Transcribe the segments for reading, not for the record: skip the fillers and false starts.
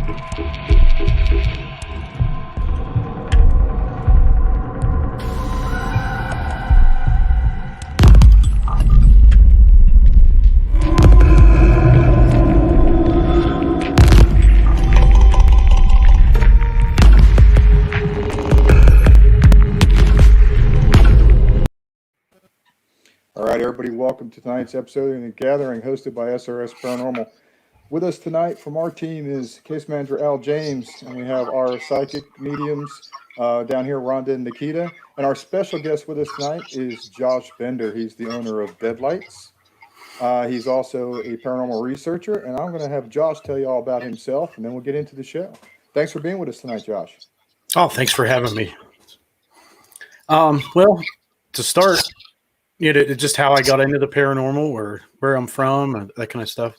All right, everybody, welcome to tonight's episode of The Gathering, hosted by SRS Paranormal. With us tonight from our team is case manager Al James, and we have our psychic mediums down here, Rhonda and Nikita. And our special guest with us tonight is Josh Bender. He's the owner of Deadlights. He's also a paranormal researcher, and I'm going to have Josh tell you all about himself, and then we'll get into the show. Thanks for being with us tonight, Josh. Oh, thanks for having me. Well, to start, just how I got into the paranormal or where I'm from, and that kind of stuff.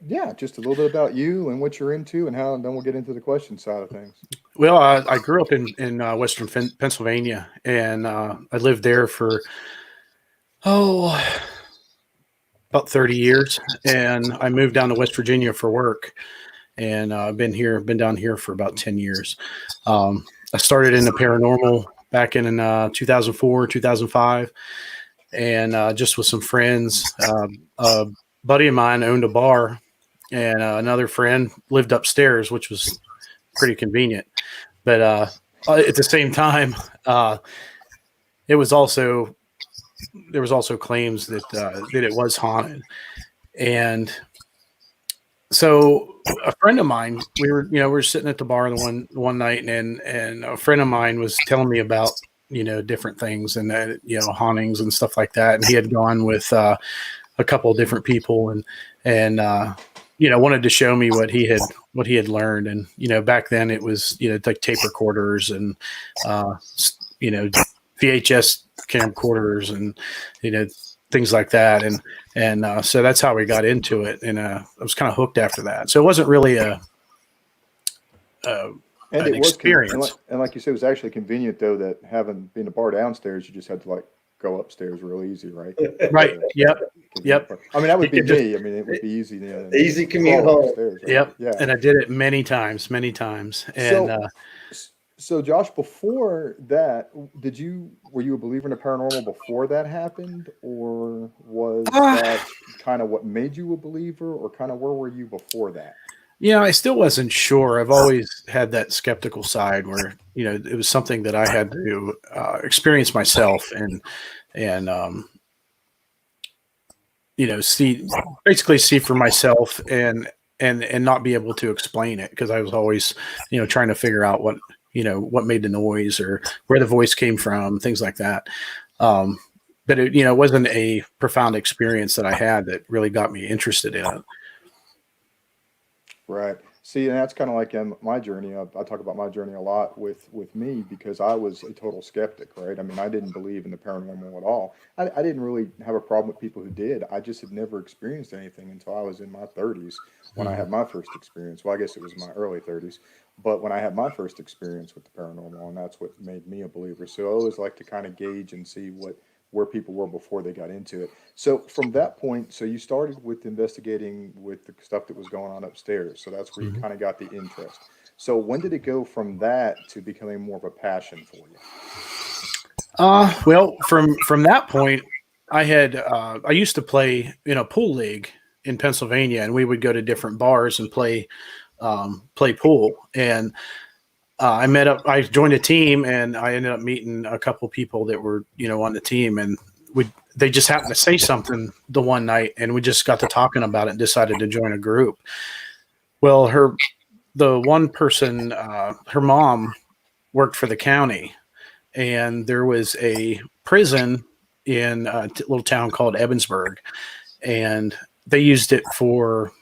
Yeah, just a little bit about you and what you're into and how, and then we'll get into the question side of things. Well, I grew up in Western Pennsylvania, and I lived there for, about 30 years. And I moved down to West Virginia for work, and I've been down here for about 10 years. I started in the paranormal back in 2004, 2005. And just with some friends, a buddy of mine owned a bar, and another friend lived upstairs, which was pretty convenient. But at the same time, there was also claims that it was haunted. And so a friend of mine, we were sitting at the bar one night, and a friend of mine was telling me about different things and hauntings and stuff like that. And he had gone with a couple of different people and wanted to show me what he had learned. And back then it was like tape recorders and VHS camcorders and things like that. And so that's how we got into it. And I was kind of hooked after that. So it wasn't really And an it was experience. and like you said, it was actually convenient though that having been a bar downstairs, you just had to like go upstairs real easy, right? Right. Yep. I mean, that would be me. I mean, it would be easy. Easy commute home. Upstairs, right? Yep. Yeah. And I did it many times. And So Josh, before that, were you a believer in the paranormal before that happened, or was that kind of what made you a believer, or kind of where were you before that? I still wasn't sure. I've always had that skeptical side where, it was something that I had to experience myself and see for myself and not be able to explain it, because I was always, trying to figure out what made the noise or where the voice came from, things like that. But it wasn't a profound experience that I had that really got me interested in it. Right. See, and that's kind of like in my journey. I talk about my journey a lot with me because I was a total skeptic, right? I mean, I didn't believe in the paranormal at all. I didn't really have a problem with people who did. I just had never experienced anything until I was in my 30s when I had my first experience. Well, I guess it was my early 30s, but when I had my first experience with the paranormal, and that's what made me a believer. So I always like to kind of gauge and see where people were before they got into it. So from that point, so you started with investigating with the stuff that was going on upstairs. So that's where you kind of got the interest. So when did it go from that to becoming more of a passion for you? Well, from that point, I used to play in a pool league in Pennsylvania, and we would go to different bars and play pool. And I joined a team, and I ended up meeting a couple people that were, on the team, and they just happened to say something the one night, and we just got to talking about it and decided to join a group. Well, the one person, her mom worked for the county, and there was a prison in a little town called Ebensburg, and they used it for,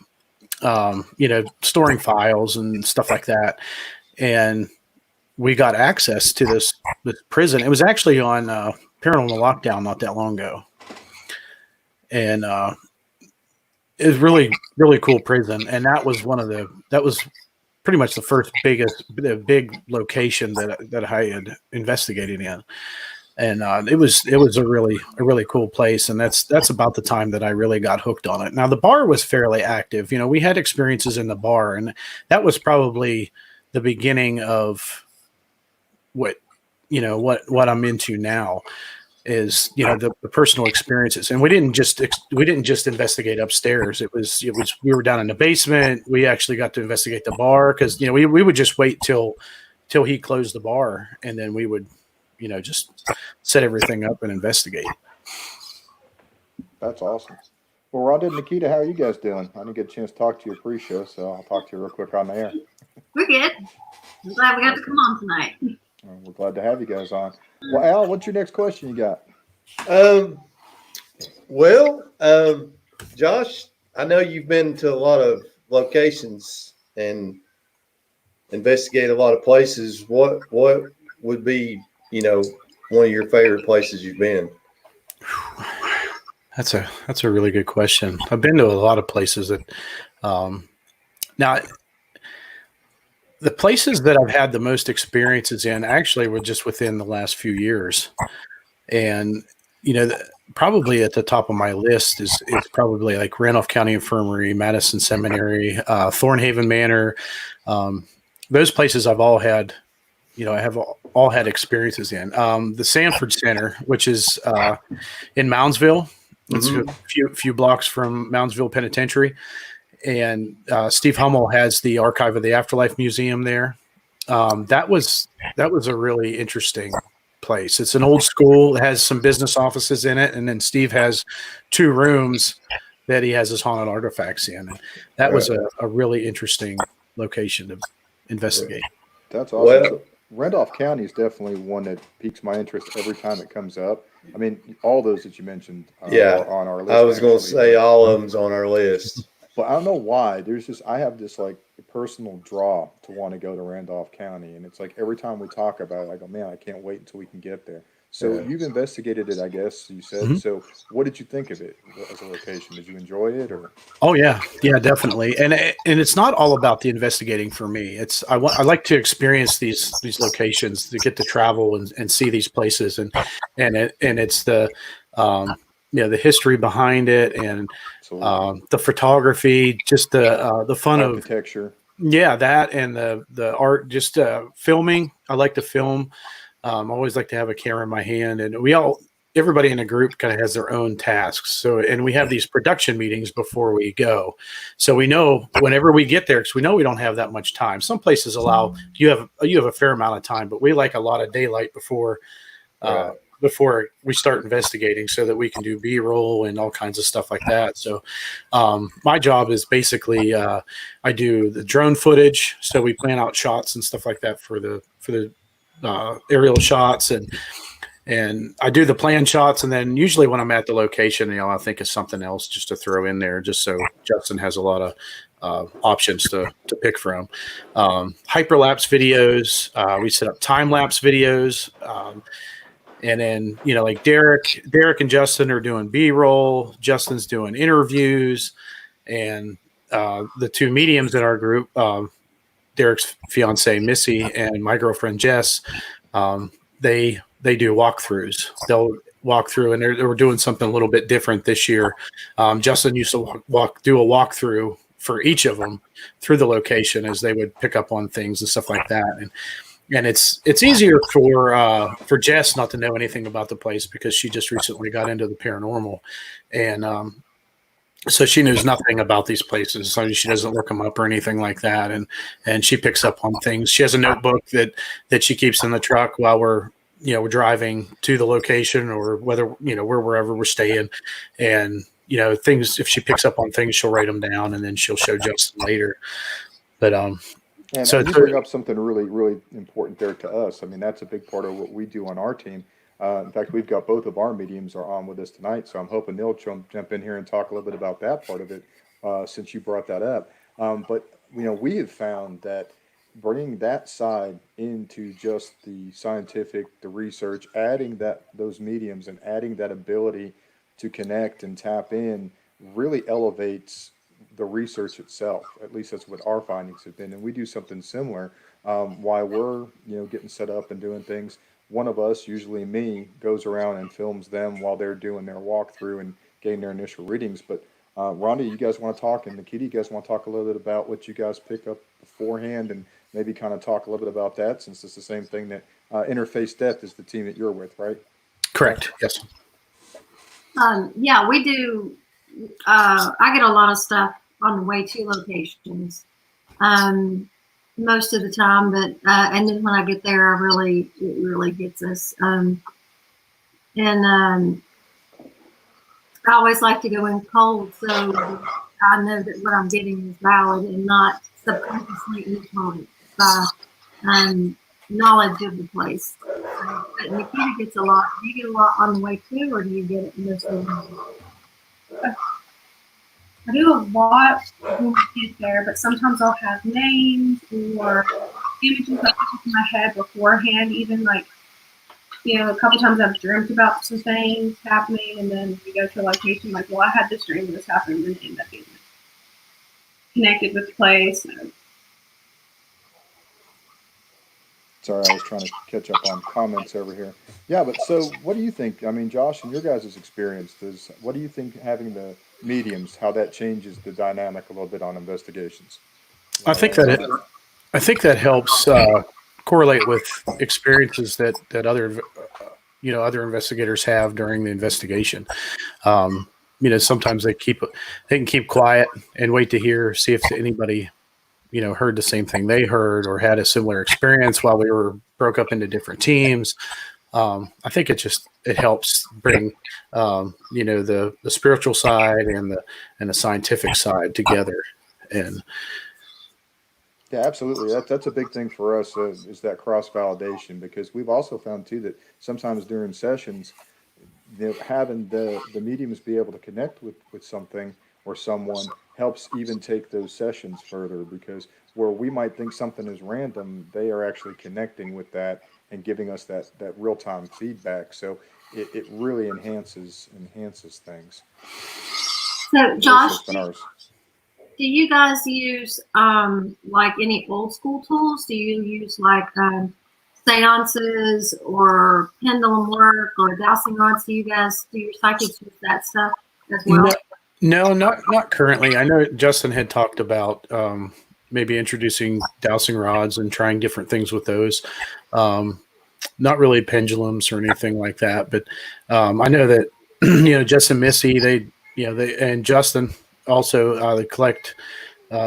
storing files and stuff like that. And we got access to this prison. It was actually on Paranormal Lockdown not that long ago. And it was really, really cool prison. And that was pretty much the first big location that I had investigated in. and it was a really cool place, and that's about the time that I really got hooked on it. Now the bar was fairly active. We had experiences in the bar, and that was probably the beginning of what what I'm into now is the personal experiences. And we didn't just investigate upstairs. It was we were down in the basement. We actually got to investigate the bar because we would just wait till he closed the bar, and then we would just set everything up and investigate. That's awesome. Well, Rhonda and Nikita, how are you guys doing? I didn't get a chance to talk to you pre-show, so I'll talk to you real quick on the air. We're good. I'm glad we got to come on tonight. We're glad to have you guys on. Well, Al, what's your next question you got? Josh, I know you've been to a lot of locations and investigate a lot of places. What would be, one of your favorite places you've been? That's a really good question. I've been to a lot of places that now the places that I've had the most experiences in actually were just within the last few years. And, probably at the top of my list is probably like Randolph County Infirmary, Madison Seminary, Thornhaven Manor. Those places I've all had, I have all had experiences in. The Sanford Center, which is in Moundsville. It's a few blocks from Moundsville Penitentiary. And Steve Hummel has the Archive of the Afterlife Museum there. That was a really interesting place. It's an old school. It has some business offices in it, and then Steve has 2 rooms that he has his haunted artifacts in. And that was a really interesting location to investigate. That's awesome. So Randolph County is definitely one that piques my interest every time it comes up. I mean, all those that you mentioned are on our list. I was going to say all of them's on our list. But I don't know why. I have this like personal draw to want to go to Randolph County. And it's like every time we talk about it, I go, man, I can't wait until we can get there. So you've investigated it, I guess you said. Mm-hmm. So what did you think of it as a location? Did you enjoy it or? Oh yeah, definitely. And it's not all about the investigating for me. I like to experience these locations, to get to travel and see these places, and it's the the history behind it, and the photography, just the fun of architecture. Yeah, that and the art, just filming. I like to film. I always like to have a camera in my hand, and everybody in the group kind of has their own tasks. So, and we have these production meetings before we go. So we know whenever we get there, because we know we don't have that much time. Some places allow you have a fair amount of time, but we like a lot of daylight before we start investigating, so that we can do B-roll and all kinds of stuff like that. So my job is basically I do the drone footage. So we plan out shots and stuff like that for the aerial shots, and I do the plan shots. And then usually when I'm at the location, I think of something else just to throw in there, just so Justin has a lot of options to pick from. Hyperlapse videos. We set up time-lapse videos. And then, like Derek and Justin are doing B-roll. Justin's doing interviews, and the 2 mediums in our group, Derek's fiance Missy and my girlfriend Jess, they do walkthroughs. They'll walk through, and they were doing something a little bit different this year. Justin used to do a walkthrough for each of them through the location, as they would pick up on things and stuff like that. And it's easier for Jess not to know anything about the place, because she just recently got into the paranormal, and so she knows nothing about these places. So she doesn't look them up or anything like that, and she picks up on things. She has a notebook that she keeps in the truck while we're driving to the location, or whether wherever we're staying, and things. If she picks up on things, she'll write them down, and then she'll show Justin later. But And so you bring up something really, really important there to us. I mean, that's a big part of what we do on our team. In fact, we've got both of our mediums are on with us tonight, so I'm hoping they'll jump in here and talk a little bit about that part of it, since you brought that up. But we have found that bringing that side into just the scientific, the research, adding those mediums and adding that ability to connect and tap in really elevates the research itself. At least that's what our findings have been, and we do something similar while we're getting set up and doing things. one of us, usually me, goes around and films them while they're doing their walkthrough and getting their initial readings. But Rhonda, you guys want to talk, and Nikita, you guys want to talk a little bit about what you guys pick up beforehand, and maybe kind of talk a little bit about that, since it's the same thing that Interface Depth is the team that you're with, right? Correct. Yes. Yeah, we do. I get a lot of stuff on the way to locations, most of the time. But and then when I get there, it really gets us. And I always like to go in cold, so I know that what I'm getting is valid and not subconsciously influenced by knowledge of the place. But Nikita gets a lot. Do you get a lot on the way too, or do you get it most of the time? I do a lot when we get there, but sometimes I'll have names or images that pop up in my head beforehand. Even like, a couple times I've dreamt about some things happening, and then we go to a location like, well, I had this dream and this happened, and it ended up being connected with the place. So. Sorry, I was trying to catch up on comments over here. Yeah, but so what do you think? I mean, Josh, in your guys' experience, what do you think having the mediums, how that changes the dynamic a little bit on investigations? I think that helps correlate with experiences that other other investigators have during the investigation. Sometimes they can keep quiet and wait to see if anybody heard the same thing they heard or had a similar experience while we were broke up into different teams. I think it helps bring the spiritual side and the scientific side together. And yeah, absolutely. That's a big thing for us is that cross validation, because we've also found too that sometimes during sessions, having the mediums be able to connect with something or someone helps even take those sessions further, because where we might think something is random, they are actually connecting with that and giving us that real-time feedback. So it really enhances things. So Josh, Do you guys use like any old school tools? Do you use like seances or pendulum work or dowsing rods? Do your psychics use that stuff as well? No, not currently. I know Justin had talked about maybe introducing dowsing rods and trying different things with those. Not really pendulums or anything like that, but I know that Jess and Missy, they and Justin also they collect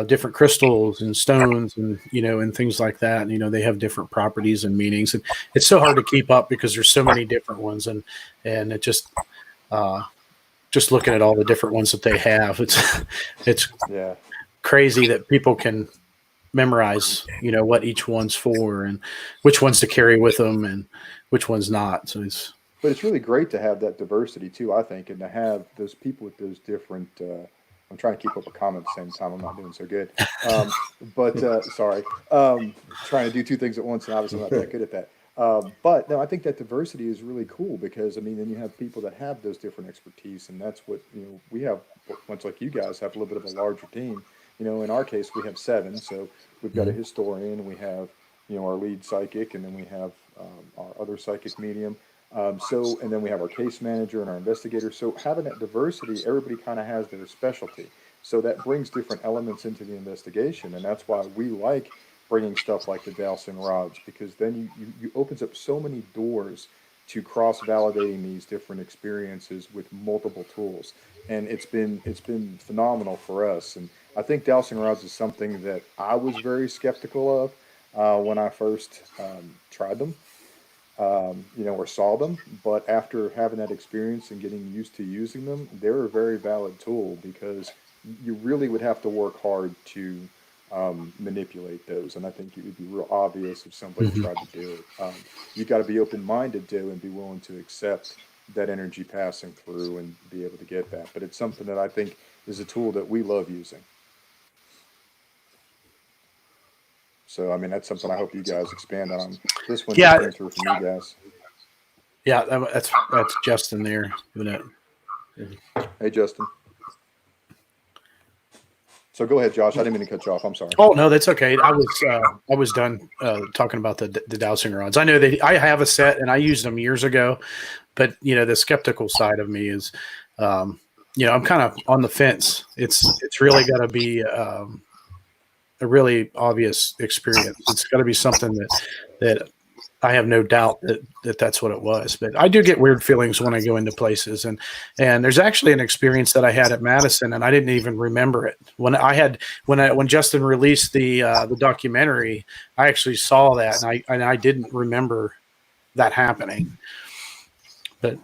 different crystals and stones and and things like that. And they have different properties and meanings, and it's so hard to keep up because there's so many different ones, and it just looking at all the different ones that they have, it's yeah, crazy that people can memorize what each one's for and which ones to carry with them and which ones not. So but it's really great to have that diversity too, I think, and to have those people with those different I'm trying to keep up a comment at the same time. I'm not doing so good. Sorry. Trying to do two things at once, and obviously I'm not that good at that. But no, I think that diversity is really cool, because then you have people that have those different expertise, and that's what we have. Much like you guys have a little bit of a larger team. In our case, we have 7, so we've got a historian, we have our lead psychic, and then we have our other psychic medium. And then we have our case manager and our investigator. So having that diversity, everybody kind of has their specialty. So that brings different elements into the investigation, and that's why we like bringing stuff like the dowsing rods, because then you opens up so many doors to cross-validating these different experiences with multiple tools, and it's been phenomenal for us. And I think dowsing rods is something that I was very skeptical of when I first tried them, or saw them. But after having that experience and getting used to using them, they're a very valid tool, because you really would have to work hard to manipulate those. And I think it would be real obvious if somebody tried to do it. You got to be open-minded to and be willing to accept that energy passing through and be able to get that. But it's something that I think is a tool that we love using. So, that's something I hope you guys expand on. This one just came through from you guys. Yeah, that's Justin there doing it. Hey, Justin. So go ahead, Josh. I didn't mean to cut you off. I'm sorry. Oh no, that's okay. I was done talking about the dowsing rods. I know that I have a set and I used them years ago, but the skeptical side of me is, I'm kind of on the fence. It's really got to be a really obvious experience. It's got to be something that I have no doubt that that's what it was. But I do get weird feelings when I go into places, and there's actually an experience that I had at Madison, and I didn't even remember it when Justin released the documentary. I actually saw that, and I didn't remember that happening. But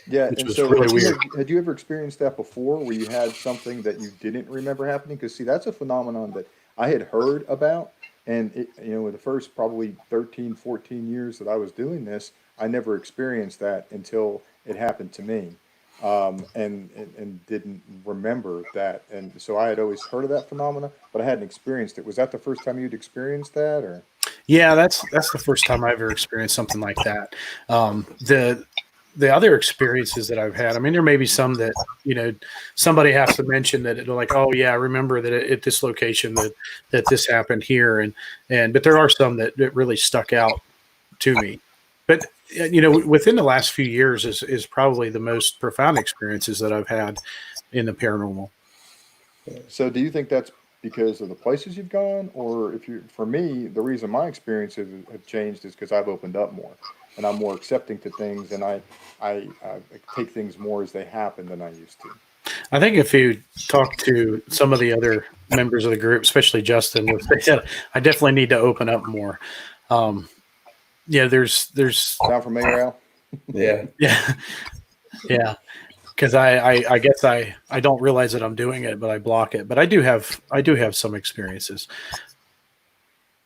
Yeah, which and was so really weird. had you ever experienced that before, where you had something that you didn't remember happening? Because see, that's a phenomenon that I had heard about, and in the first probably 13, 14 years that I was doing this, I never experienced that until it happened to me, and didn't remember that. And so I had always heard of that phenomena, but I hadn't experienced it. Was that the first time you'd experienced that, or? Yeah, that's the first time I've ever experienced something like that. The other experiences that I've had, I mean, there may be some that, somebody has to mention that it'll like, oh yeah, I remember that at this location that this happened here. But there are some that really stuck out to me. But, within the last few years is probably the most profound experiences that I've had in the paranormal. So do you think that's because of the places you've gone, or for me, the reason my experiences have changed is because I've opened up more and I'm more accepting to things, and I take things more as they happen than I used to. I think if you talk to some of the other members of the group, especially Justin, I definitely need to open up more. There's Down from Mayor Al? Yeah. Yeah. Because I guess I don't realize that I'm doing it, but I block it. But I do have some experiences.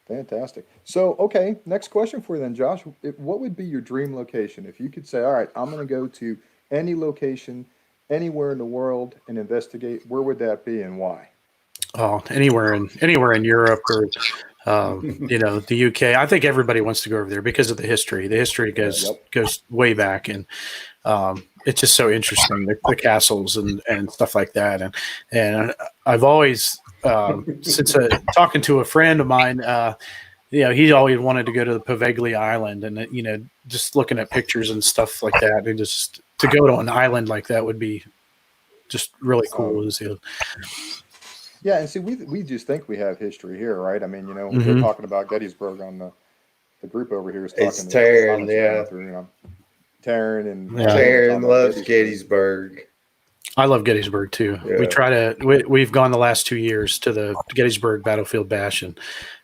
Fantastic. So, okay, next question for you then, Josh. What would be your dream location? If you could say, all right, I'm going to go to any location, anywhere in the world and investigate, where would that be and why? Oh, anywhere in Europe or, the UK. I think everybody wants to go over there because of the history. The history goes way back, and it's just so interesting, the castles and stuff like that. And I've always, since talking to a friend of mine, he always wanted to go to the Poveglia Island, and just looking at pictures and stuff like that, and just to go to an island like that would be just really cool. Yeah, and see, we just think we have history here, right? I mean, we're talking about Gettysburg on the group over here is talking. It's Taryn, yeah. Taryn and Taryn loves Gettysburg. I love Gettysburg too. Yeah. We've gone the last 2 years to the Gettysburg Battlefield Bash, and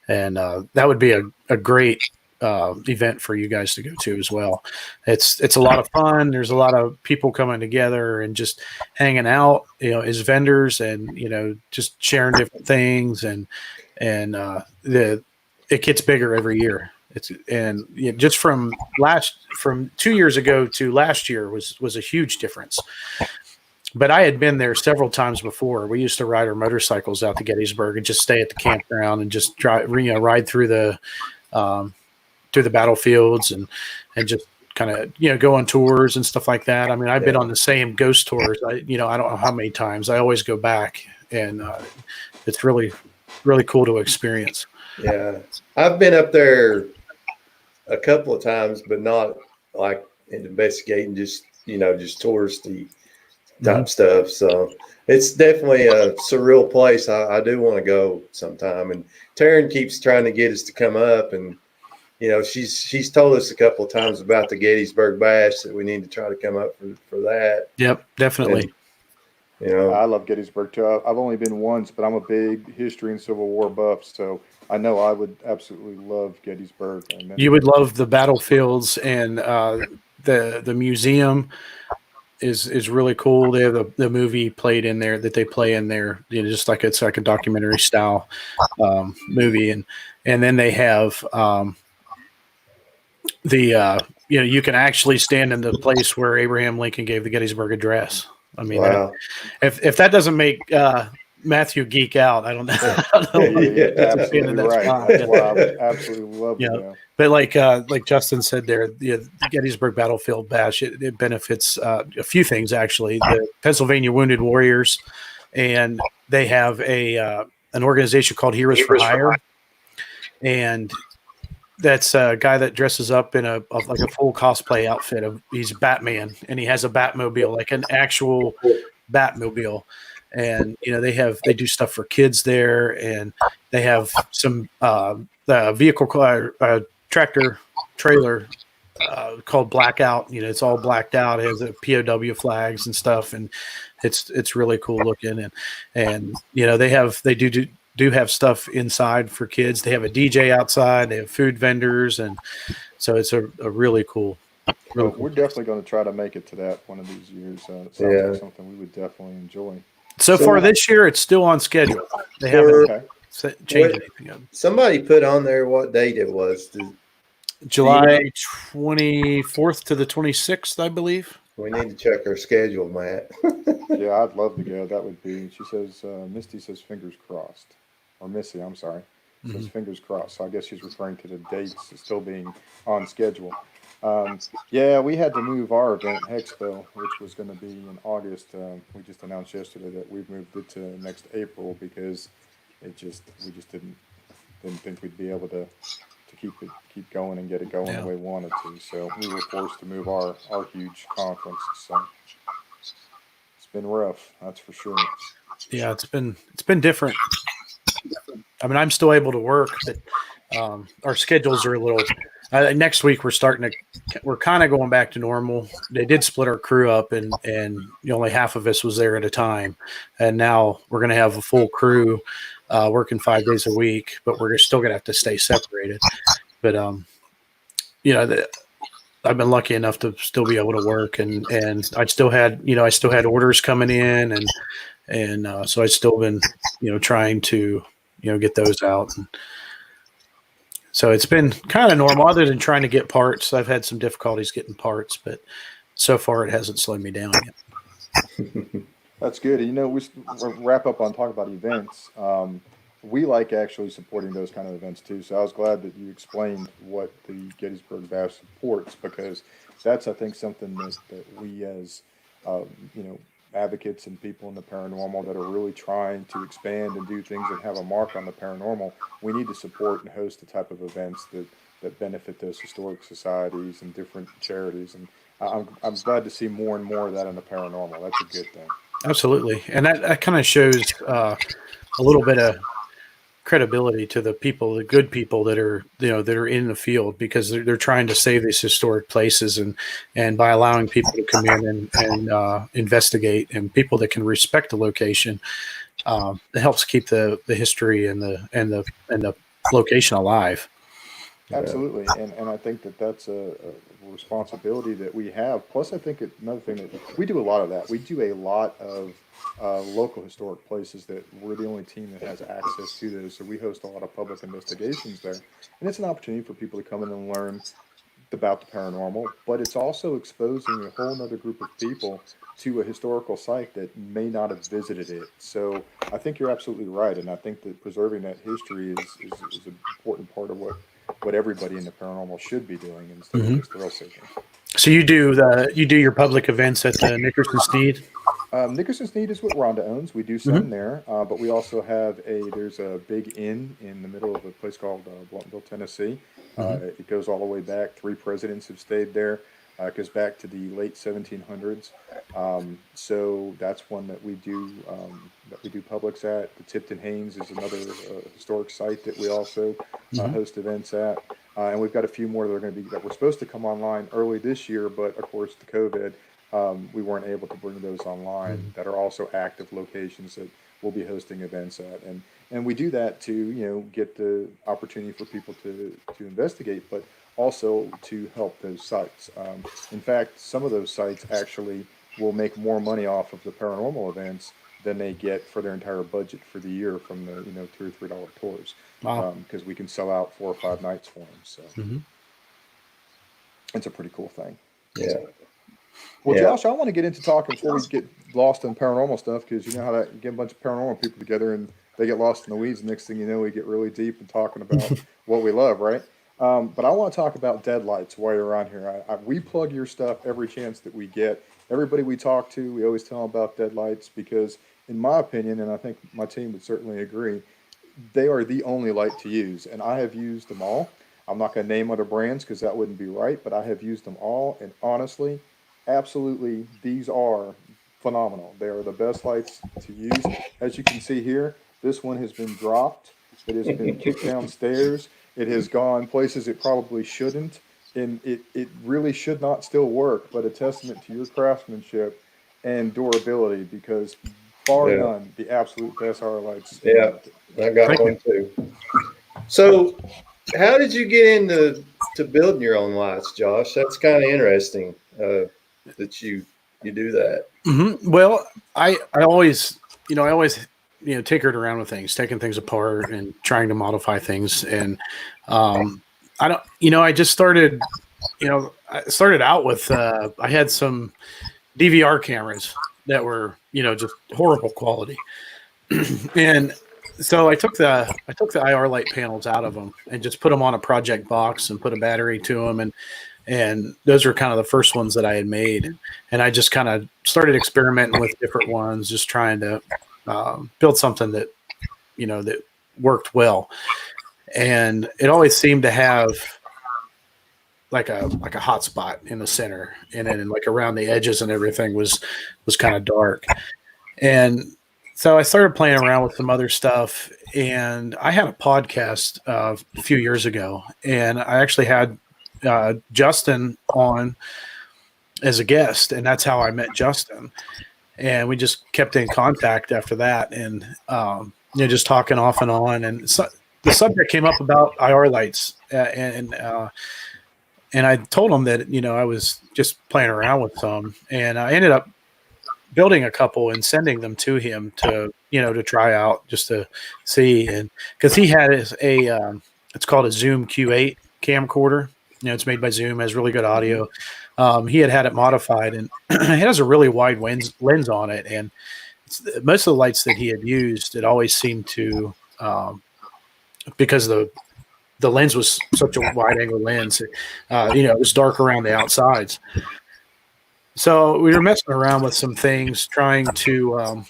that would be a great event for you guys to go to as well. It's a lot of fun. There's a lot of people coming together and just hanging out, as vendors, and just sharing different things, and it gets bigger every year. Just from 2 years ago to last year was a huge difference. But I had been there several times before. We used to ride our motorcycles out to Gettysburg and just stay at the campground and just drive, ride through the battlefields and just kind of, go on tours and stuff like that. I mean, I've been on the same ghost tours. I don't know how many times. I always go back, and it's really, really cool to experience. Yeah. I've been up there a couple of times, but not like investigating, just touristy type stuff. So it's definitely a surreal place. I do want to go sometime. And Taryn keeps trying to get us to come up, and she's told us a couple of times about the Gettysburg Bash that we need to try to come up for that. Yep, definitely. And, I love Gettysburg too. I've only been once, but I'm a big history and Civil War buff, so I know I would absolutely love Gettysburg. You would love the battlefields, and the museum is really cool. They have the movie played in there that they play in there, just like it's like a documentary style movie, and then they have you can actually stand in the place where Abraham Lincoln gave the Gettysburg Address. I mean, wow. If that doesn't make Matthew geek out, I don't know. Absolutely right. That's why I would absolutely love to know. But like Justin said there, the Gettysburg Battlefield Bash, it benefits a few things, actually. The Pennsylvania Wounded Warriors and they have an organization called Heroes for Hire, and that's a guy that dresses up in like a full cosplay outfit. He's Batman, and he has a Batmobile, like an actual Batmobile. And they do stuff for kids there, and they have some vehicle tractor trailer called Blackout. It's all blacked out. It has POW flags and stuff, and it's really cool looking. And they do have stuff inside for kids. They have a DJ outside. They have food vendors, and so it's a really cool. Well, we're definitely going to try to make it to that one of these years. It sounds like something we would definitely enjoy. So far this year, it's still on schedule. They haven't changed anything up. Somebody put on there what date it was. July 24th to the 26th, I believe. We need to check our schedule, Matt. Yeah, I'd love to go. That would be, she says, Misty says fingers crossed. Or Missy, I'm sorry. Says fingers crossed. So I guess she's referring to the dates still being on schedule. Yeah, we had to move our event, Hexpo, which was going to be in August. We just announced yesterday that we've moved it to next April because we just didn't think we'd be able to keep going and get it going the way we wanted to. So we were forced to move our huge conference. So it's been rough, that's for sure. Yeah, it's been different. I mean, I'm still able to work, but our schedules are a little. Next week we're kind of going back to normal. They did split our crew up, and only half of us was there at a time, and now we're going to have a full crew working 5 days a week, but we're still going to have to stay separated. But I've been lucky enough to still be able to work, and I still had orders coming in, and so I've still been trying to get those out. And so it's been kind of normal, other than trying to get parts. I've had some difficulties getting parts, but so far it hasn't slowed me down yet. That's good. We'll wrap up on talking about events. We like actually supporting those kind of events too. So I was glad that you explained what the Gettysburg Bash supports, because that's, I think, something that we as advocates and people in the paranormal that are really trying to expand and do things and have a mark on the paranormal, we need to support and host the type of events that benefit those historic societies and different charities. And I'm glad to see more and more of that in the paranormal. That's a good thing. Absolutely. And that kind of shows a little bit of credibility to the people, the good people that are in the field, because they're trying to save these historic places, and by allowing people to come in and investigate, and people that can respect the location, it helps keep the history and the location alive. Absolutely, and I think that's a responsibility that we have. Plus, I think another thing that we do a lot of that. We do a lot of local historic places that we're the only team that has access to those. So we host a lot of public investigations there, and it's an opportunity for people to come in and learn about the paranormal. But it's also exposing a whole other group of people to a historical site that may not have visited it. So I think you're absolutely right, and I think that preserving that history is an important part of what everybody in the paranormal should be doing instead of just thrill seeking. So you do your public events at the Nickerson Sneed? Nickerson Sneed is what Rhonda owns. We do some there, but we also have there's a big inn in the middle of a place called Bluntville, Tennessee. It goes all the way back. 3 presidents have stayed there. It goes back to the late 1700s. So that's one that we do publics at. The Tipton Haynes is another historic site that we also host events at. And we've got a few more that were supposed to come online early this year, but of course the COVID, we weren't able to bring those online, that are also active locations that we'll be hosting events at. And we do that to, get the opportunity for people to investigate, but also to help those sites. In fact, some of those sites actually will make more money off of the paranormal events than they get for their entire budget for the year from the $2 or $3 tours. Wow. Because we can sell out 4 or 5 nights for them. So it's a pretty cool thing. Yeah. Well, Josh, I want to get into talking before we get lost in paranormal stuff, because you know how that you get a bunch of paranormal people together and they get lost in the weeds. Next thing you know, we get really deep and talking about what we love, right? But I want to talk about Deadlights while you're on here. We plug your stuff every chance that we get. Everybody we talk to, we always tell them about Deadlights, because in my opinion, and I think my team would certainly agree, they are the only light to use. And I have used them all. I'm not going to name other brands because that wouldn't be right, but I have used them all. And honestly, absolutely, these are phenomenal. They are the best lights to use. As you can see here, this one has been dropped. It has been kicked downstairs. It has gone places it probably shouldn't. And it really should not still work, but a testament to your craftsmanship and durability, because bar Yeah. none, the absolute best RO lights. Yeah. I got Thank one too. So, how did you get into building your own lights, Josh? That's kind of interesting that you do that. Well, I always, tinkered around with things, taking things apart and trying to modify things. And I just started, I started out with, I had some DVR cameras that were, just horrible quality. And so I took the IR light panels out of them and just put them on a project box and put a battery to them. And those were kind of the first ones that I had made. And I just kind of started experimenting with different ones, just trying to build something that, that worked well. And it always seemed to have like a hot spot in the center, and then like around the edges and everything was kind of dark. And so I started playing around with some other stuff, and I had a podcast a few years ago, and I actually had Justin on as a guest, and that's how I met Justin. And we just kept in contact after that, and just talking off and on. And so the subject came up about IR lights, and I told him that I was just playing around with some, and I ended up building a couple and sending them to him to try out, just to see. And because he had it's called a Zoom Q8 camcorder. It's made by Zoom, has really good audio. He had it modified, and it has a really wide lens on it. And most of the lights that he had used, it always seemed to, because the lens was such a wide angle lens, it was dark around the outsides. So we were messing around with some things, trying to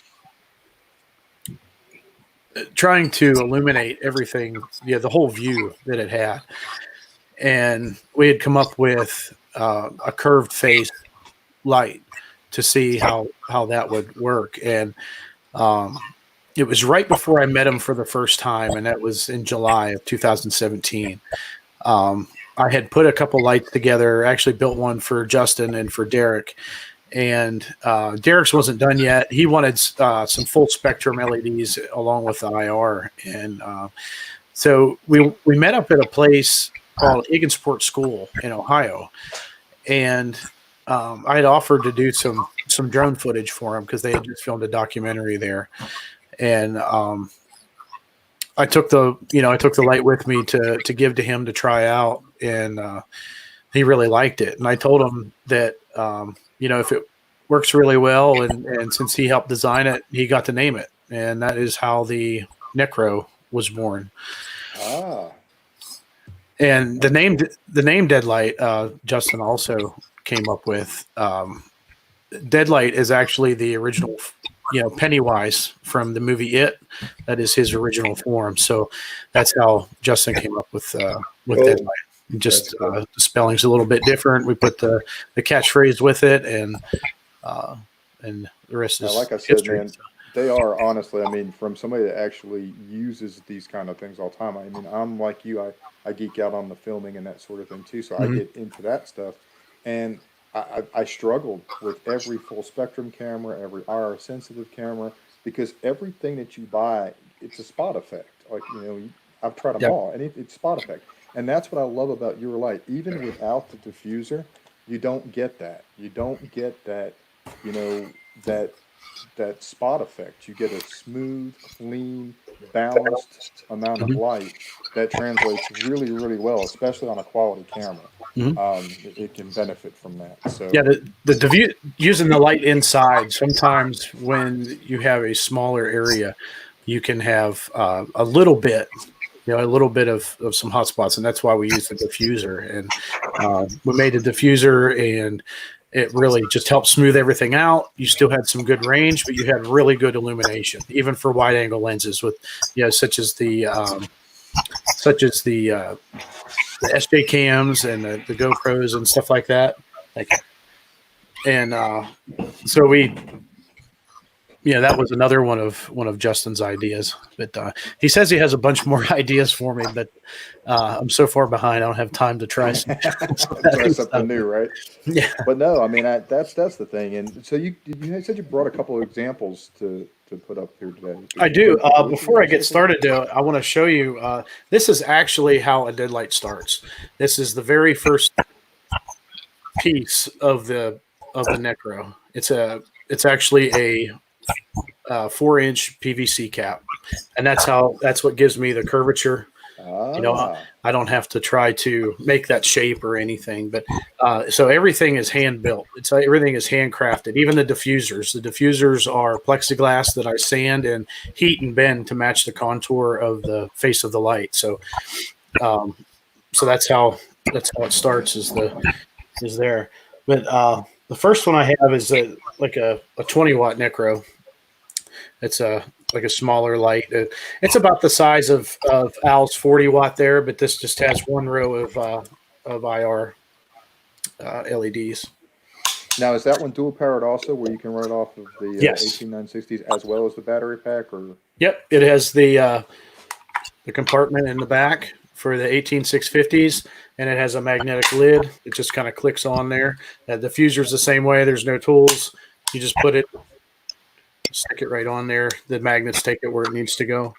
illuminate everything, the whole view that it had. And we had come up with a curved face light to see how that would work. And it was right before I met him for the first time, and that was in July of 2017. I had put a couple lights together, actually built one for Justin and for Derek. And Derek's wasn't done yet. He wanted some full spectrum LEDs along with the IR. And so we met up at a place called Higginsport School in Ohio. And I had offered to do some drone footage for him because they had just filmed a documentary there. And I took the light with me to give to him to try out, and he really liked it. And I told him that if it works really well, and since he helped design it, he got to name it, and that is how the Necro was born. And the name Deadlight, Justin also came up with. Deadlight is actually the original, Pennywise from the movie It. That is his original form. So that's how Justin came up with Deadlight. Just the spelling's a little bit different. We put the catchphrase with it, and the rest is like I said, history. man, they are, honestly, from somebody that actually uses these kind of things all the time. I'm like you. I geek out on the filming and that sort of thing too. So I get into that stuff, and I struggled with every full spectrum camera, every IR sensitive camera, because everything that you buy, it's a spot effect. Like, I've tried them all, and it's spot effect. And that's what I love about your light. Even without the diffuser, you don't get that. You don't get that, that spot effect. You get a smooth, clean, balanced amount of light that translates really, really well, especially on a quality camera. It can benefit from that. So the using the light inside, sometimes when you have a smaller area, you can have a little bit of some hot spots, and that's why we use the diffuser. And we made a diffuser, it really just helped smooth everything out. You still had some good range, but you had really good illumination, even for wide angle lenses with, such as the SJ cams and the GoPros and stuff like that. So that was another one of Justin's ideas. But he says he has a bunch more ideas for me, but I'm so far behind, I don't have time to try Try something new, right? Yeah. But no, I mean, that's the thing. And so you said you brought a couple of examples to put up here today. I do. Before I get started, though, I want to show you. This is actually how a deadlight starts. This is the very first piece of the Necro. It's actually a 4-inch PVC cap, and that's what gives me the curvature. I don't have to try to make that shape or anything, but so everything is hand built. Everything is handcrafted. Even the diffusers. The diffusers are plexiglass that I sand and heat and bend to match the contour of the face of the light. So that's how it starts. Is there? But the first one I have is like a 20-watt Necro. It's like a smaller light. It's about the size of Al's 40-watt there, but this just has one row of IR LEDs. Now, is that one dual powered also, where you can run it off of the Yes. 18960s as well as the battery pack? Or Yep, it has the compartment in the back for the 18650s, and it has a magnetic lid. It just kind of clicks on there. The diffuser's the same way. There's no tools. You just stick it right on there. The magnets take it where it needs to go.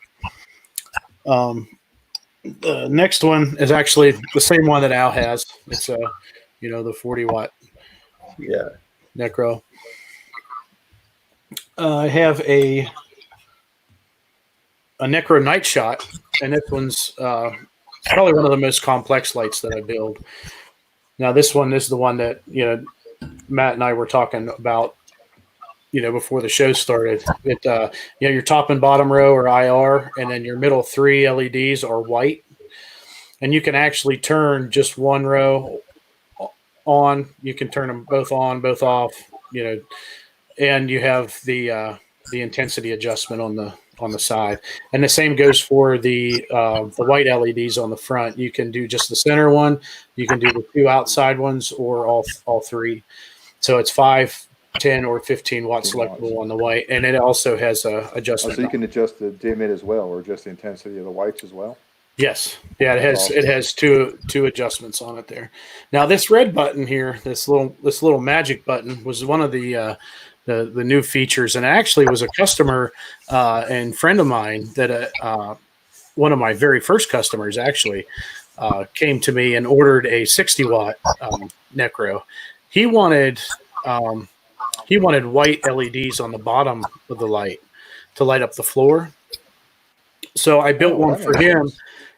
The next one is actually the same one that Al has. It's the 40-watt Necro. I have a Necro Night Shot, and this one's probably one of the most complex lights that I build. Now, this is the one that Matt and I were talking about before the show started. Your top and bottom row are IR, and then your middle 3 LEDs are white. And you can actually turn just one row on. You can turn them both on, both off. And you have the intensity adjustment on the side. And the same goes for the white LEDs on the front. You can do just the center one. You can do the 2 outside ones, or all 3. So it's 5, 10, or 15 watt selectable on the white, and it also has a adjustment. so you can adjust the dim it as well, or just the intensity of the whites as well. Yes, yeah, it has two adjustments on it there. Now, this red button here, this little magic button, was one of the new features, and actually was a customer and friend of mine that one of my very first customers actually came to me and ordered a 60-watt Necro. He wanted white LEDs on the bottom of the light to light up the floor. So I built one for him,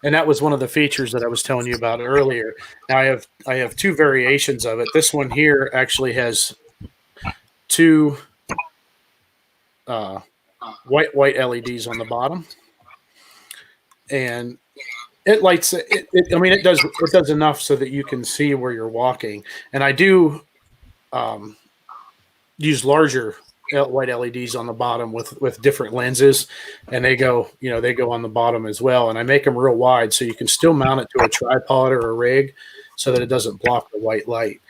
and that was one of the features that I was telling you about earlier. Now I have 2 variations of it. This one here actually has 2 white LEDs on the bottom, and it lights it. It does enough so that you can see where you're walking. And I do use larger white LEDs on the bottom with different lenses, and they go on the bottom as well. And I make them real wide so you can still mount it to a tripod or a rig so that it doesn't block the white light.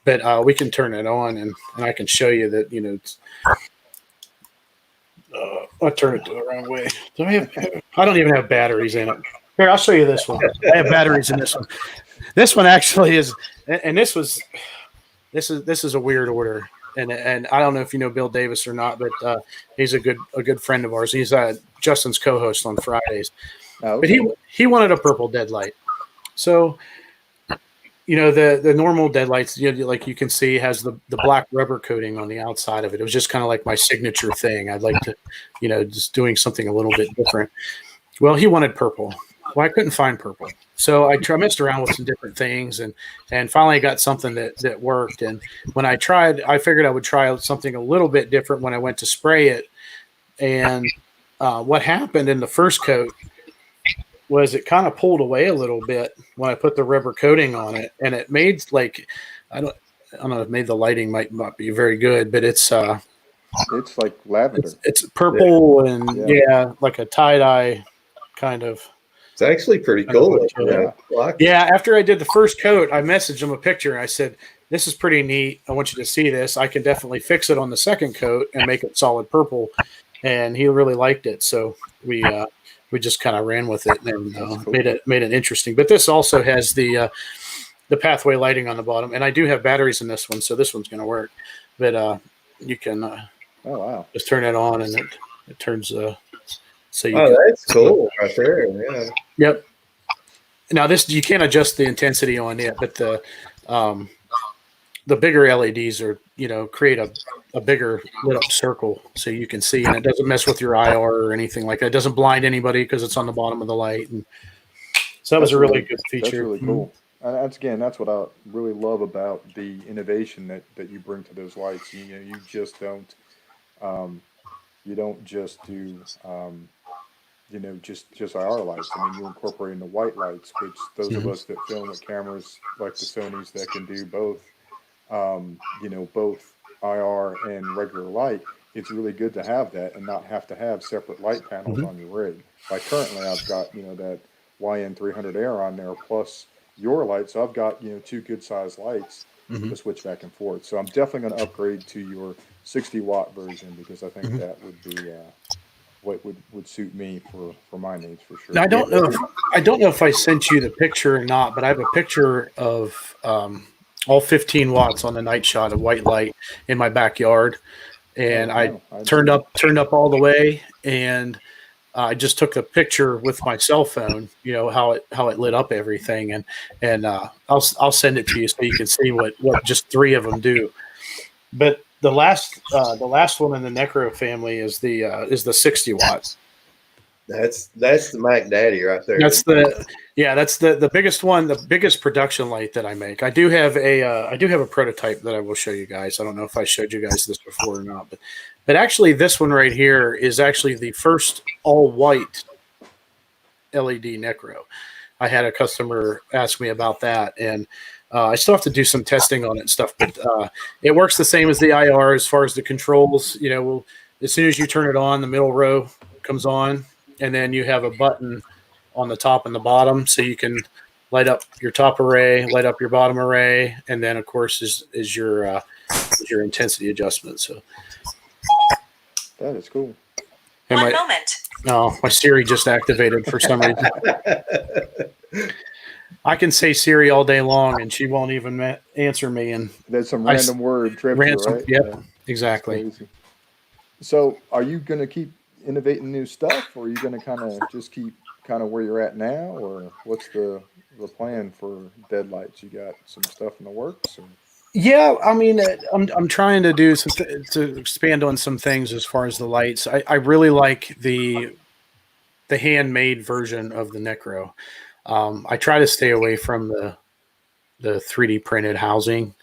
But we can turn it on, and I can show you that, I'll turn it the wrong way. I don't even have batteries in it. Here, I'll show you this one. I have batteries in this one. This one actually is, and this is a weird order. And I don't know if you know Bill Davis or not, but he's a good friend of ours. He's Justin's co-host on Fridays. Oh, okay. But he wanted a purple deadlight. So, the normal deadlights, like you can see, has the black rubber coating on the outside of it. It was just kind of like my signature thing. I'd like to, just doing something a little bit different. Well, he wanted purple. Well, I couldn't find purple. So I messed around with some different things, and finally got something that worked. And when I figured I would try something a little bit different when I went to spray it. And what happened in the first coat was it kind of pulled away a little bit when I put the rubber coating on it, and it made I don't know, maybe the lighting might not be very good, but it's like lavender. it's purple and Yeah. yeah, like a tie-dye kind of. It's actually pretty I know cool. what you're Yeah. Like it. Yeah, after I did the first coat, I messaged him a picture and I said, "This is pretty neat. I want you to see this. I can definitely fix it on the second coat and make it solid purple." And he really liked it, so we just kind of ran with it and Cool. made it interesting. But this also has the pathway lighting on the bottom, and I do have batteries in this one, so this one's going to work. But you can Oh wow. just turn it on, and it turns so you. Oh, can, that's cool right there. Yeah. Yep. Now this you can't adjust the intensity on it, but the bigger LEDs are create a bigger lit up circle so you can see, and it doesn't mess with your IR or anything like that. It doesn't blind anybody because it's on the bottom of the light, and so that was a really good feature. That's really cool. And that's what I really love about the innovation that you bring to those lights. You just don't just do just IR lights. I mean, you're incorporating the white lights, which those of us that film with cameras like the Sonys that can do both both IR and regular light. It's really good to have that and not have to have separate light panels on your rig. Like currently I've got, that YN300 Air on there plus your light. So I've got, two good sized lights to switch back and forth. So I'm definitely going to upgrade to your 60 watt version because I think that would be what would suit me for my needs for sure. Now, I don't know if I sent you the picture or not, but I have a picture of all 15 watts on the night shot of white light in my backyard, and I turned up all the way, and I just took the picture with my cell phone. How it lit up everything, and I'll send it to you so you can see what just 3 of them do. But the last one in the Necro family is the 60 watts. That's the Mac Daddy right there. That's the biggest one, the biggest production light that I make. I do have a prototype that I will show you guys. I don't know if I showed you guys this before or not, but actually this one right here is actually the first all white LED Necro. I had a customer ask me about that, and I still have to do some testing on it and stuff, but it works the same as the IR as far as the controls. As soon as you turn it on, the middle row comes on, and then you have a button on the top and the bottom, so you can light up your top array, light up your bottom array, and then of course is your intensity adjustment. So that is cool. One moment. No, my Siri just activated for some reason. I can say Siri all day long, and she won't even answer me. And there's some random word trips, right? Yep, yeah, exactly. Crazy. So, are you going to keep innovating new stuff, or are you going to kind of just keep kind of where you're at now, or what's the plan for Deadlights? You got some stuff in the works? Or? Yeah, I mean, I'm trying to do to expand on some things as far as the lights. I really like the handmade version of the Necro. I try to stay away from the 3D printed housing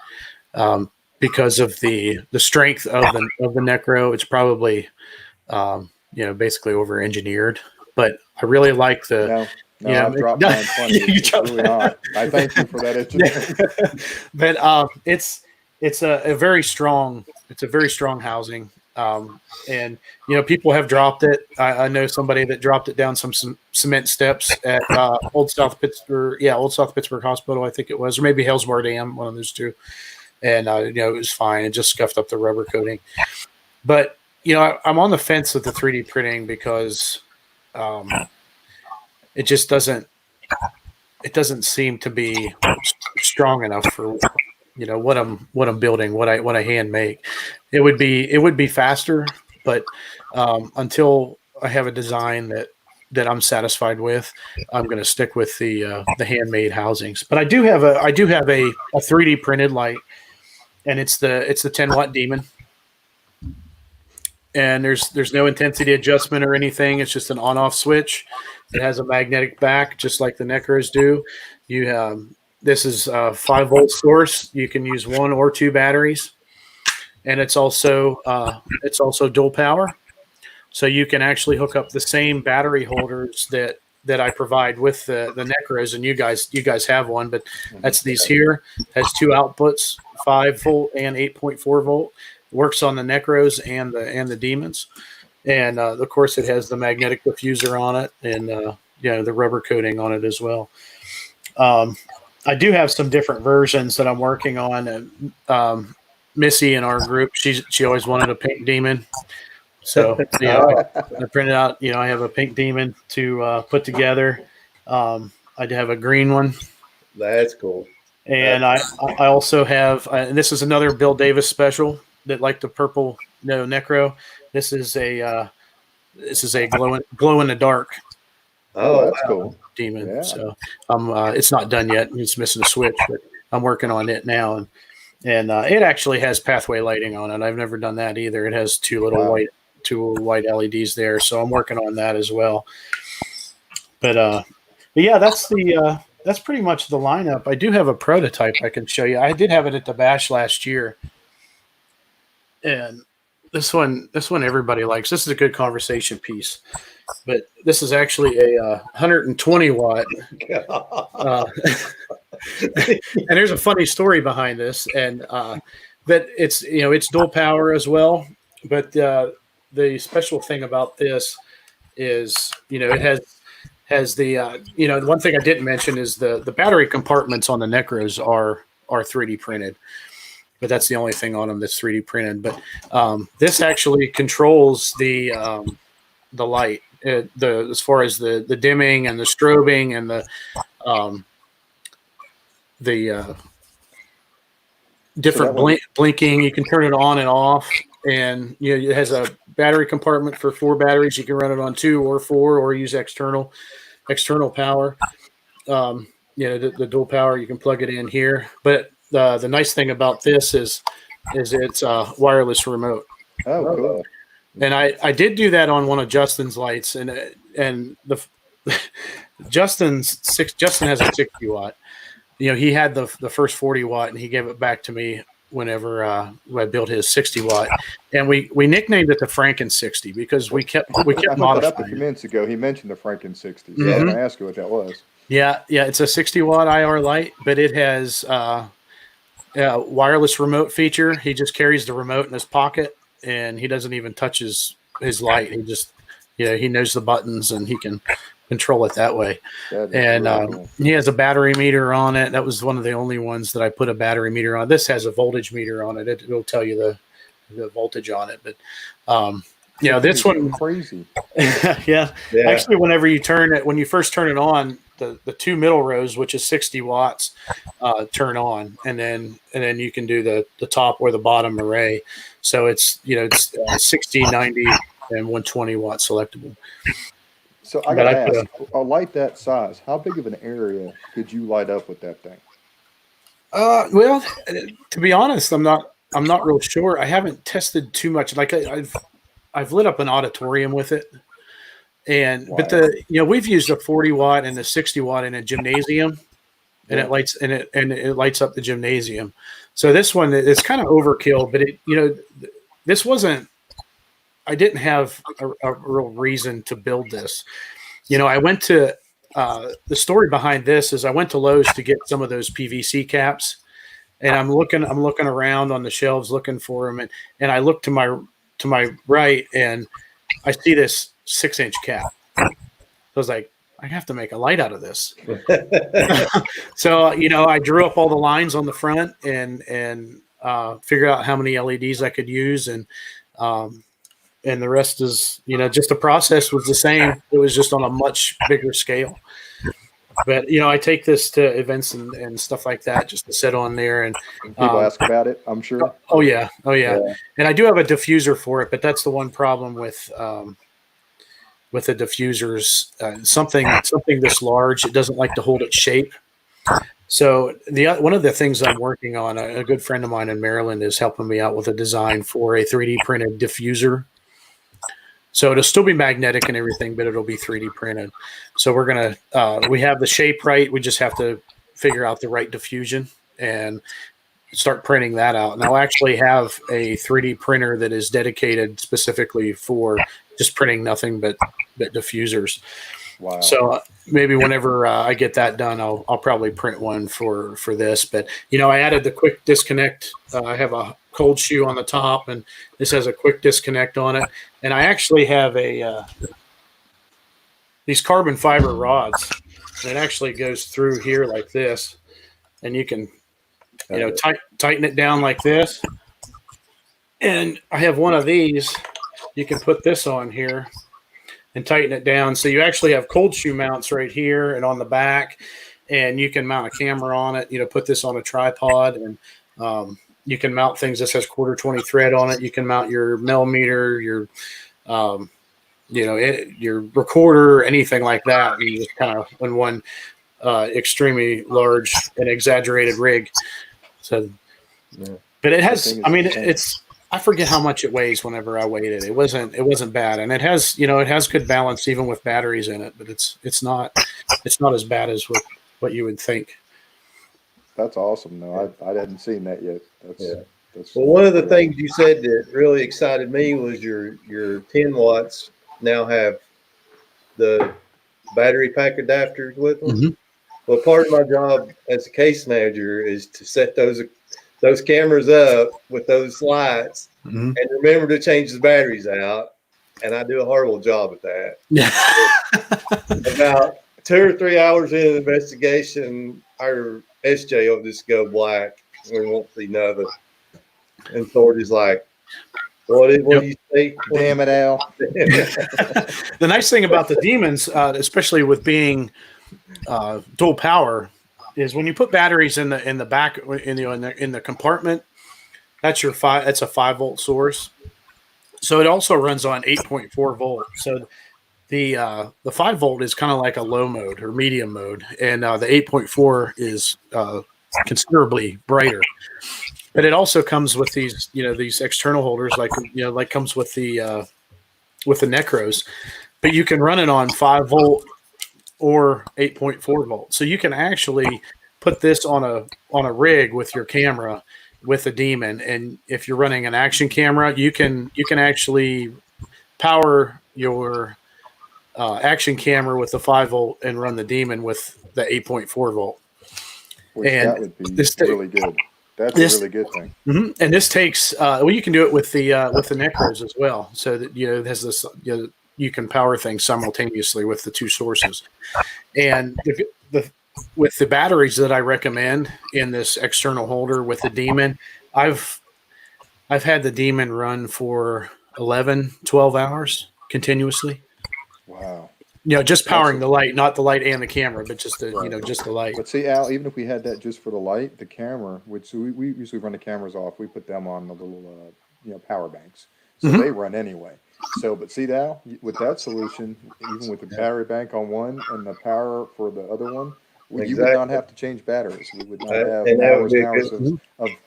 because of the strength of the Necro. It's probably basically over engineered, but I really like the. No, I've dropped mine plenty. It's really not. I thank you for that education. But it's a very strong housing. And people have dropped it. I know somebody that dropped it down some cement steps at Old South Pittsburgh Hospital, I think it was, or maybe Hellsbar Dam, one of those two. And it was fine. It just scuffed up the rubber coating. But I'm on the fence with the 3D printing because it just doesn't seem to be strong enough for what I'm building, what I hand make. It would be faster, but until I have a design that I'm satisfied with, I'm going to stick with the handmade housings. But I do have a 3D printed light, and it's the 10 watt Demon. And there's no intensity adjustment or anything. It's just an on-off switch. It has a magnetic back, just like the Necros do. This is a 5-volt source. You can use 1 or 2 batteries, and it's also dual power. So you can actually hook up the same battery holders that that I provide with the Necros, and you guys have one, but that's these here. Has two outputs, 5 volt and 8.4 volt. Works on the Necros and the Demons, and of course it has the magnetic diffuser on it, and the rubber coating on it as well. I do have some different versions that I'm working on. And Missy in our group, she always wanted a pink Demon. So I printed out, I have a pink Demon to put together. I have a green one. That's cool. And I also have, and this is another Bill Davis special that like the purple Necro. This is a glow in the dark. Oh, that's wow. cool. Demon. Yeah. So it's not done yet. It's missing a switch, but I'm working on it now. And it actually has pathway lighting on it. I've never done that either. It has two white LEDs there. So I'm working on that as well. But yeah, that's pretty much the lineup. I do have a prototype I can show you. I did have it at the Bash last year. And this one everybody likes. This is a good conversation piece. But this is actually a 120 watt. And there's a funny story behind this, and that it's dual power as well. But the special thing about this is it has the the one thing I didn't mention is the battery compartments on the Necros are 3D printed. But that's the only thing on them that's 3D printed. But this actually controls the light, as far as the dimming and the strobing and the different blinking. You can turn it on and off, and it has a battery compartment for 4 batteries. You can run it on 2 or 4, or use external power. The dual power, you can plug it in here. But the nice thing about this is it's a wireless remote. Oh, cool. And I did do that on one of Justin's lights, and Justin has a 60 watt. He had the first 40 watt, and he gave it back to me whenever I built his 60 watt, and we nicknamed it the Franken 60 because we kept I put that up a modifying few it. minutes ago. He mentioned the Franken 60. So Mhm. I was going to ask you what that was. Yeah, it's a 60 watt IR light, but it has a wireless remote feature. He just carries the remote in his pocket, and he doesn't even touch his light. He just he knows the buttons, and he can control it that way. That is And really cool. he has a battery meter on it. That was one of the only ones that I put a battery meter on. This has a voltage meter on it. It'll tell you the voltage on it. But this one, crazy. yeah. Actually, whenever you turn it, when you first turn it on, the 2 middle rows, which is 60 watts, turn on, and then you can do the top or the bottom array. So it's 60, 90, and 120 watt selectable. So I got to ask, a light that size, how big of an area could you light up with that thing? Well, to be honest, I'm not real sure. I haven't tested too much. Like I've lit up an auditorium with it, and Wow. but we've used a 40 watt and a 60 watt in a gymnasium, and Yeah. it lights up the gymnasium. So this one is kind of overkill, but this wasn't. I didn't have a real reason to build this. I went to the story behind this is I went to Lowe's to get some of those PVC caps, and I'm looking around on the shelves looking for them, and I look to my right, and I see this 6-inch cap. I was like, I have to make a light out of this. So I drew up all the lines on the front and figured out how many LEDs I could use, and the rest is just the process was the same. It was just on a much bigger scale. But I take this to events and stuff like that just to sit on there, and People ask about it, I'm sure. Oh yeah. And I do have a diffuser for it, but that's the one problem with the diffusers. Something this large, it doesn't like to hold its shape. So one of the things I'm working on, a good friend of mine in Maryland is helping me out with a design for a 3D printed diffuser. So it'll still be magnetic and everything, but it'll be 3D printed. So we're we have the shape right. We just have to figure out the right diffusion and start printing that out. And I'll actually have a 3D printer that is dedicated specifically for just printing nothing but diffusers. Wow. So maybe whenever I get that done, I'll probably print one for this. But I added the quick disconnect. I have a cold shoe on the top, and this has a quick disconnect on it. And I actually have these carbon fiber rods. And it actually goes through here like this, and you can tighten it down like this. And I have one of these. You can put this on here and tighten it down. So you actually have cold shoe mounts right here and on the back, and you can mount a camera on it, put this on a tripod, and you can mount things. This has 1/4-20 thread on it. You can mount your millimeter, your your recorder, anything like that. You just kind of in one extremely large and exaggerated rig. So, but it has, I forget how much it weighs whenever I weighed it. It wasn't bad. And it has good balance even with batteries in it, but it's not as bad as what you would think. That's awesome. No, I hadn't seen that yet. That's Well, one of the things you said that really excited me was your 10 watts now have the battery pack adapters with them. Mm-hmm. Well, part of my job as a case manager is to set those cameras up with those lights and remember to change the batteries out. And I do a horrible job at that. Yeah. About 2 or 3 hours in the investigation, our SJ will just go black. We won't see nothing. And Thordy's like, what do you say? Damn it, Al. The nice thing about the Demons, especially with being dual power, is when you put batteries in the back in the compartment, that's a 5-volt source. So it also runs on 8.4 volt. So the 5-volt is kind of like a low mode or medium mode, and the 8.4 is considerably brighter. But it also comes with these external holders, like comes with the Necros. But you can run it on 5-volt or 8.4 volt. So you can actually put this on a rig with your camera with a Demon, and if you're running an action camera, you can actually power your action camera with the 5-volt and run the Demon with the 8.4 volt. Which that would be really good. That's a really good thing. Mm-hmm. And this takes you can do it with the Necros as well. So that it has this you can power things simultaneously with the two sources. And with the batteries that I recommend in this external holder with the Demon, I've had the Demon run for 11, 12 hours continuously. Wow. Just powering the light, not the light and the camera, but just just the light. But see, Al, even if we had that just for the light, the camera, which we usually run the cameras off, we put them on the little power banks, so they run anyway. So, but see, Al, with that solution, even with the battery bank on one and the power for the other one, you would not have to change batteries. We would not have hours and hours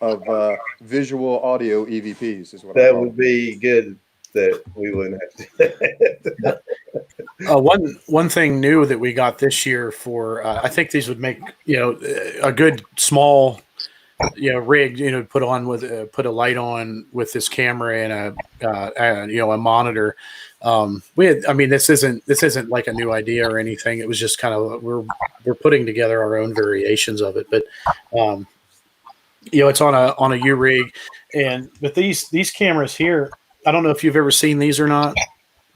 of visual audio EVPs. Is what that would be good. That we wouldn't have to. One thing new that we got this year for I think these would make a good small rig put on with put a light on with this camera and a monitor. This isn't like a new idea or anything. It was just kind of we're putting together our own variations of it, but it's on a U rig, but these cameras here. I don't know if you've ever seen these or not.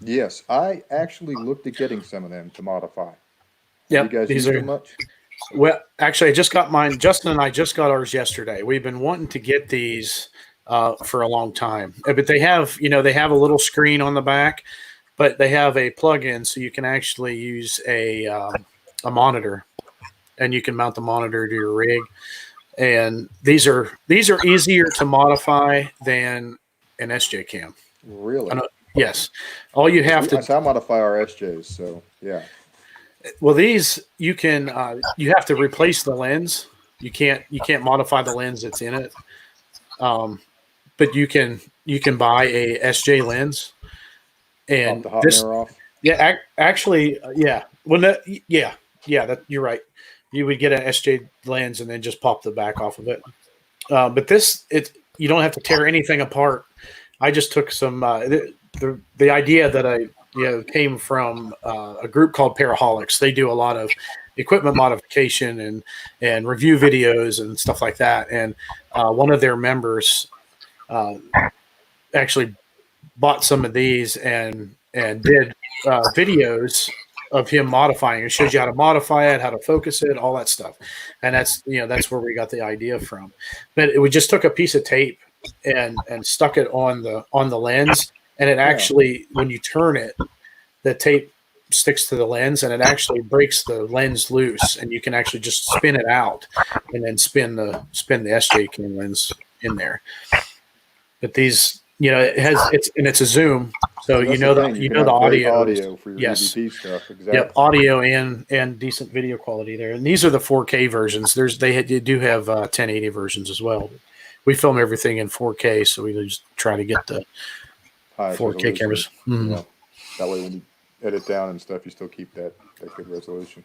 Yes, I actually looked at getting some of them to modify. Yeah, you guys use them much? Well, actually, I just got mine. Justin and I just got ours yesterday. We've been wanting to get these for a long time, but they have a little screen on the back, but they have a plug-in, so you can actually use a monitor, and you can mount the monitor to your rig. And these are easier to modify than an SJ cam. Really? Yes. All you have to. I modify our SJs, so yeah. Well, these you can you have to replace the lens. You can't modify the lens that's in it. But you can buy a SJ lens and the hot mirror off. Yeah, actually, yeah. Well, that you're right. You would get an SJ lens and then just pop the back off of it. But you don't have to tear anything apart. I just took some the idea that came from a group called Paraholics. They do a lot of equipment modification and review videos and stuff like that. And one of their members actually bought some of these and did videos of him modifying. It shows you how to modify it, how to focus it, all that stuff. And that's where we got the idea from. But we just took a piece of tape and stuck it on the lens, and it actually, when you turn it, the tape sticks to the lens, and it actually breaks the lens loose, and you can actually just spin it out and then spin the SJ King lens in there. But these, it's a zoom, so That's the audio. Audio for your Yes. EVP stuff. Exactly. Yep, audio and decent video quality there. And these are the 4K versions. They do have 1080 versions as well. We film everything in 4K, so we just try to get the Highest 4K resolution. cameras. Mhm. Yeah. That way, when you edit down and stuff, you still keep that good resolution.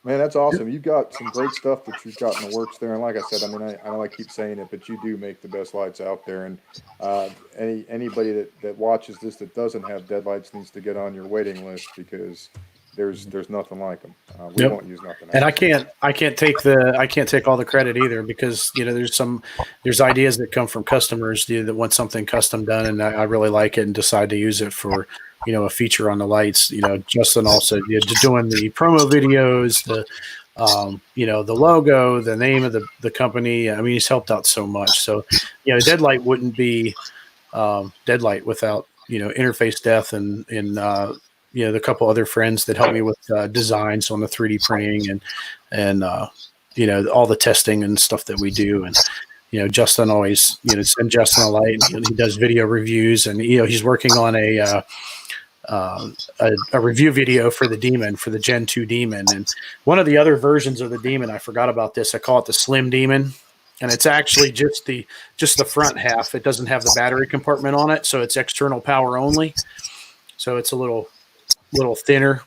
Man, that's awesome. You've got some great stuff that you've got in the works there. And like I said, I mean, I know I keep saying it, but you do make the best lights out there. And anybody that watches this that doesn't have Deadlights needs to get on your waiting list, because there's nothing like them. We Yep. won't use nothing else. And I can't take all the credit either, because there's ideas that come from customers that want something custom done, and I really like it and decide to use it for a feature on the lights. Justin also doing the promo videos, the logo, the name of the company. I mean, he's helped out so much. So Deadlight wouldn't be Deadlight without Interface Death and the couple other friends that helped me with designs on the 3D printing and all the testing and stuff that we do. And Justin always send Justin a light, and he does video reviews, and he's working on a review video for the Demon, for the Gen 2 Demon. And one of the other versions of the Demon, I forgot about this, I call it the Slim Demon, and it's actually just the front half. It doesn't have the battery compartment on it, so it's external power only. So it's a little thinner.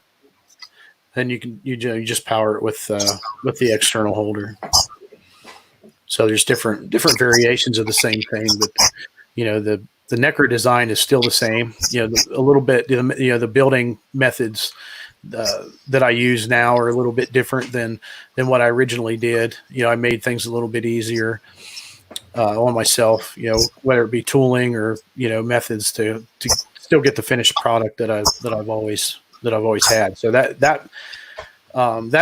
Then you just power it with the external holder. So there's different variations of the same thing, but the Necker design is still the same. A little bit. The building methods that I use now are a little bit different than what I originally did. I made things a little bit easier on myself. Whether it be tooling or methods to still get the finished product that I've always had. So that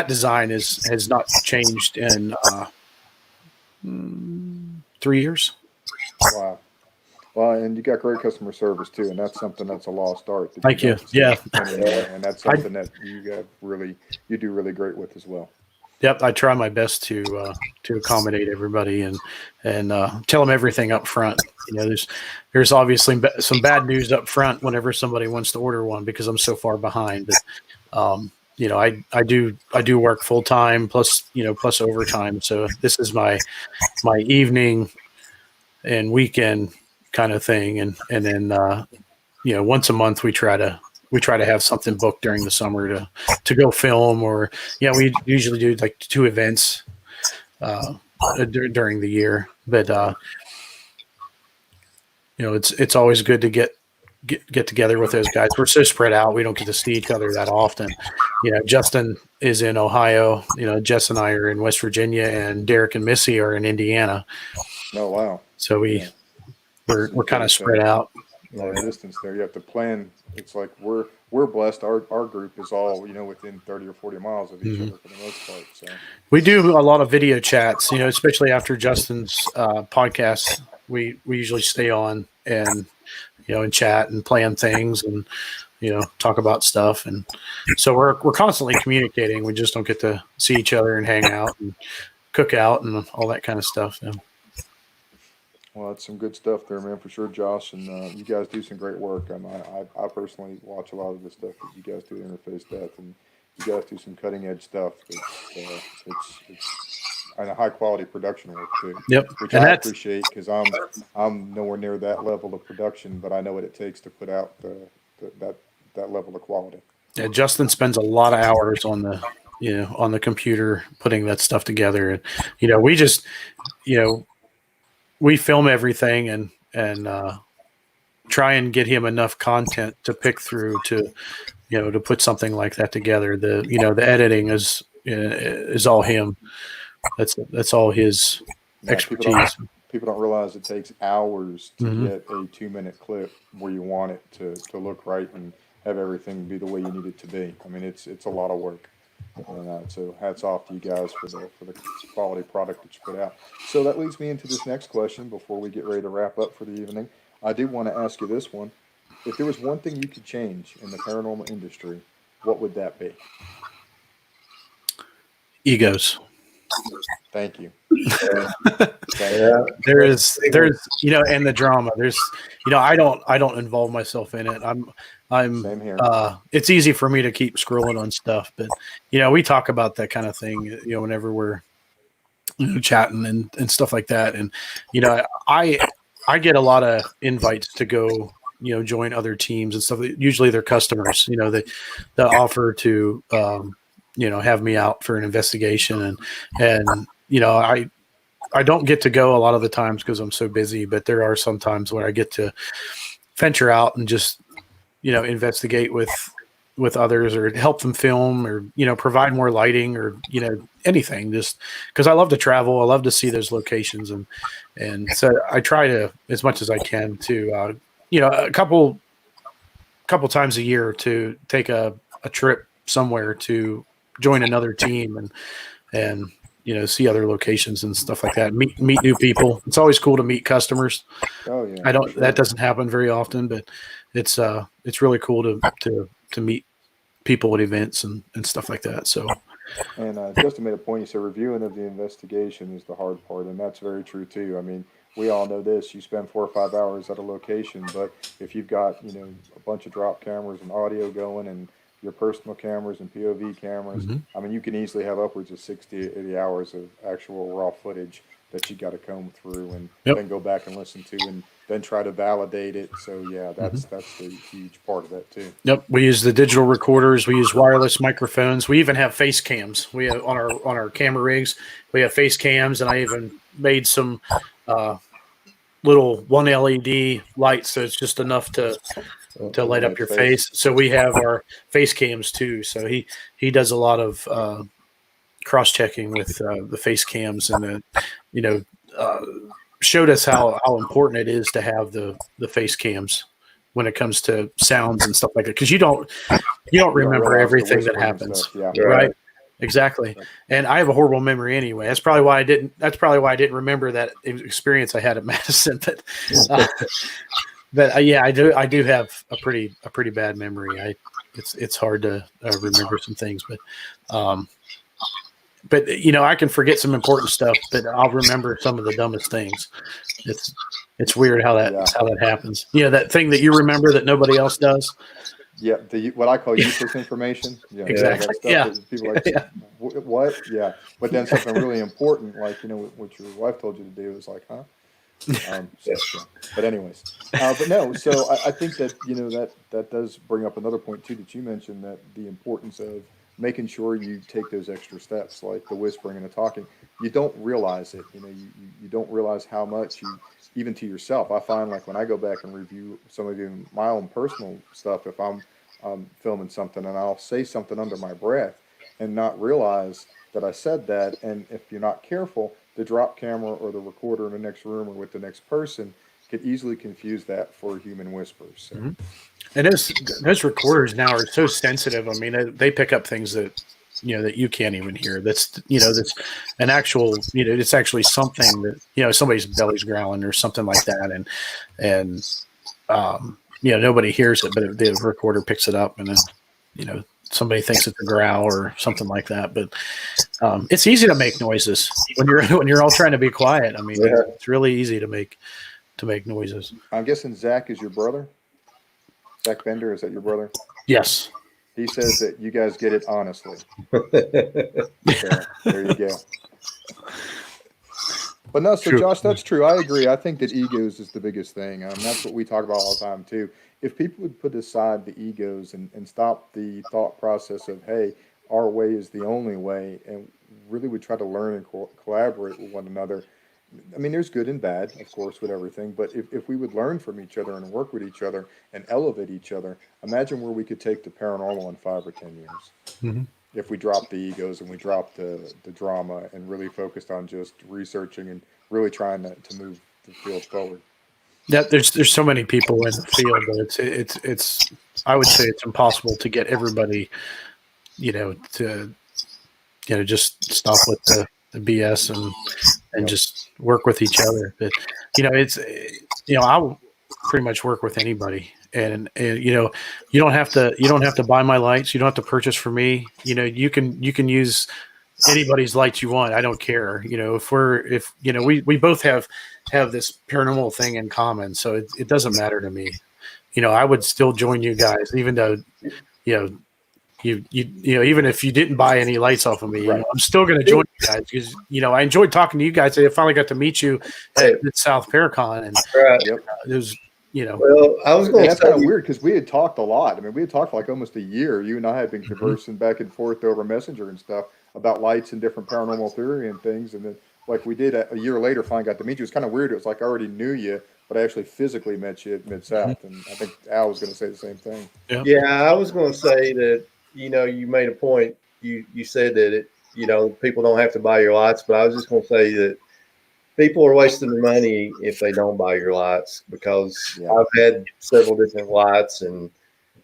design has not changed in 3 years. Wow. Well, and you got great customer service too, and that's something that's a lost art. Thank you. Yeah. And that's something that you do really great with as well. Yep, I try my best to accommodate everybody and tell them everything up front. There's obviously some bad news up front whenever somebody wants to order one, because I'm so far behind. But I do work full time plus overtime. So this is my evening and weekend kind of thing, and then once a month we try to have something booked during the summer to go film, or we usually do like 2 events during the year. But it's always good to get together with those guys. We're so spread out, we don't get to see each other that often. Justin is in Ohio. Jess and I are in West Virginia, and Derek and Missy are in Indiana. Oh wow! So we're kind of spread out. Long distance there. You have to plan. It's like we're blessed. Our group is all within 30 or 40 miles of each other for the most part. So we do a lot of video chats. Especially after Justin's podcast, we usually stay on and and chat and plan things and talk about stuff. And so we're constantly communicating. We just don't get to see each other and hang out and cook out and all that kind of stuff. Yeah. Well, that's some good stuff there, man, for sure, Josh. And you guys do some great work. I personally watch a lot of the stuff that you guys do at Interface Death, and you guys do some cutting edge stuff. It's and a high quality production work too. Yep, which and I appreciate, because I'm nowhere near that level of production, but I know what it takes to put out that level of quality. Yeah, Justin spends a lot of hours on the computer putting that stuff together, and we just we film everything and try and get him enough content to pick through to, to put something like that together. The editing is all him. That's all his Yeah, expertise. people don't realize it takes hours to Mhm. get a 2-minute clip where you want it to look right and have everything be the way you need it to be. I mean, it's a lot of work. And so hats off to you guys for the quality product that you put out. So that leads me into this next question before we get ready to wrap up for the evening. I do want to ask you this one. If there was one thing you could change in the paranormal industry, what would that be? Egos. Thank you. Yeah. There's and the drama. I don't involve myself in it. I'm Same here. It's easy for me to keep scrolling on stuff, but we talk about that kind of thing, whenever we're chatting and stuff like that. And I get a lot of invites to go join other teams and stuff. Usually they're customers, they offer to have me out for an investigation, and I don't get to go a lot of the times because I'm so busy, but there are some times where I get to venture out and just investigate with others, or help them film, or provide more lighting, or anything, just because I love to travel. I love to see those locations, and so I try to, as much as I can, to a couple times a year, to take a trip somewhere to join another team and see other locations and stuff like that. Meet new people. It's always cool to meet customers. Oh yeah. I don't. for sure. That doesn't happen very often, but it's really cool to meet people at events and stuff like that. So And Justin made a point. He said reviewing of the investigation is the hard part, and that's very true too. I mean, we all know this. You spend 4 or 5 hours at a location, but if you've got a bunch of drop cameras and audio going, and your personal cameras and POV cameras, Mhm. I mean, you can easily have upwards of 60, 80 hours of actual raw footage that you got to comb through and Yep. then go back and listen to, and then try to validate it. So yeah, that's Mm-hmm. the huge part of that too. Yep, we use the digital recorders. We use wireless microphones. We even have face cams. We have on our camera rigs. We have face cams, and I even made some little 1 LED lights, so it's just enough to light up your face. So we have our face cams too. So he does a lot of cross checking with the face cams, and showed us how important it is to have the face cams when it comes to sounds and stuff like that, because you don't remember realize the everything that whispering happens. stuff, yeah. Right. Exactly. And I have a horrible memory anyway. That's probably why I didn't remember that experience I had at Madison. But yeah, I do have a pretty bad memory. It's hard to remember some things, but I can forget some important stuff, but I'll remember some of the dumbest things. It's weird how that happens. That thing that you remember that nobody else does. Yeah, what I call useless information. Yeah, Exactly. that stuff Yeah. that people are like, Yeah. What? Yeah, but then something really important, like what your wife told you to do, is like, huh? Yeah. But anyways, but no. So I think that that does bring up another point too that you mentioned, that the importance of making sure you take those extra steps, like the whispering and the talking. You don't realize it. You don't realize how much you, even to yourself. I find, like, when I go back and review some of even my own personal stuff, if I'm filming something and I'll say something under my breath and not realize that I said that, and if you're not careful, the drop camera or the recorder in the next room or with the next person could easily confuse that for human whispers. So. Mhm. And those recorders now are so sensitive. I mean, they pick up things that that you can't even hear. That's an actual, it's actually something that somebody's belly's growling or something like that, and nobody hears it, but the recorder picks it up, and then somebody thinks it's a growl or something like that. But it's easy to make noises when you're all trying to be quiet. I mean, it's really easy to make noises. I'm guessing Zach is your brother. Zach Bender, is that your brother? Yes. He says that you guys get it honestly. So, there you go. But no, so True. Josh, that's true. I agree. I think that egos is the biggest thing. That's what we talk about all the time too. If people would put aside the egos and stop the thought process of, hey, our way is the only way, and really would try to learn and collaborate with one another, I mean, there's good and bad, of course, with everything, but if we would learn from each other and work with each other and elevate each other, imagine where we could take the paranormal in 5 or 10 years. Mhm. If we dropped the egos and we dropped the drama and really focused on just researching and really trying to move the field forward. Yeah, there's so many people in the field that it's I would say it's impossible to get everybody, to just stop with the BS and just work with each other. But it's I will pretty much work with anybody, and you don't have to buy my lights. You don't have to purchase for me. You can use anybody's lights you want. I don't care. If we both have this paranormal thing in common, so it doesn't matter to me. I would still join you guys, even though you even if you didn't buy any lights off of me, Right. I'm still going to join you guys because I enjoyed talking to you guys. I finally got to meet you at South Paracon, and Right. Yep. it was Well, I was And going to that's say, kind of weird because we had talked a lot. I mean, we had talked for like almost a year. You and I had been conversing back and forth over Messenger and stuff about lights and different paranormal theory and things. And then, like we did a year later, finally got to meet you. It's kind of weird. It was like I already knew you, but I actually physically met you at Mid South. And I think Al was going to say the same thing. yeah, I was going to say that, you made a point. You said that people don't have to buy your lights, but I was just going to say that people are wasting their money if they don't buy your lights, because Yeah. I've had several different lights, and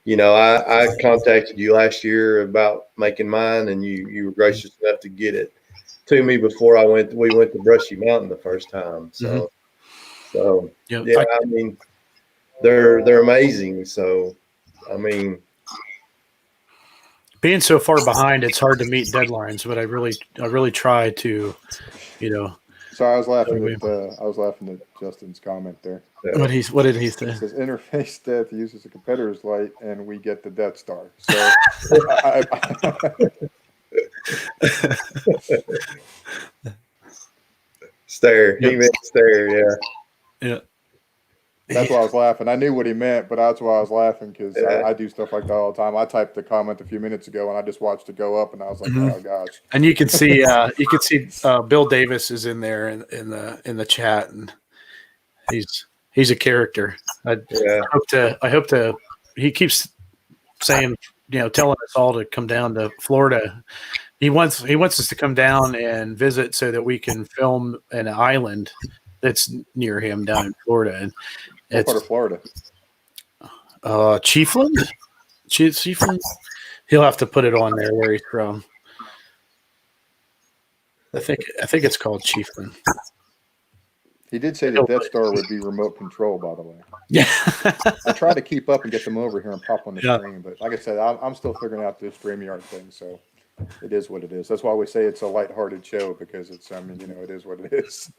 I contacted you last year about making mine, and you were gracious enough to get it to me before we went to Brushy Mountain the first time. So Yeah, yeah, I mean, they're amazing. So I mean, being so far behind, it's hard to meet deadlines. But I really try to, So I was laughing at Justin's comment there. what did he say? It says interface death uses a competitor's light, and we get the Death Star. So stare. He meant stare. Yeah. Yeah. that's why I was laughing. I knew what he meant, but that's why I was laughing because Yeah. I do stuff like that all the time. I typed the comment a few minutes ago, and I just watched it go up, and I was like, Mhm. oh gosh. And you can see Bill Davis is in there in the chat, and he's a character. Yeah. I hope to. He keeps saying, telling us all to come down to Florida. He wants us to come down and visit so that we can film an island that's near him down in Florida. And What it's part of Florida? Chiefland. Chiefland. He'll have to put it on there where he's from. I think it's called Chiefland. He did say the Death Star would be remote control, by the way. Yeah. I tried to keep up and get them over here and pop on the Yeah. screen, but like I said, I'm still figuring out this StreamYard thing, so it is what it is. That's why we say it's a lighthearted show, because it is what it is.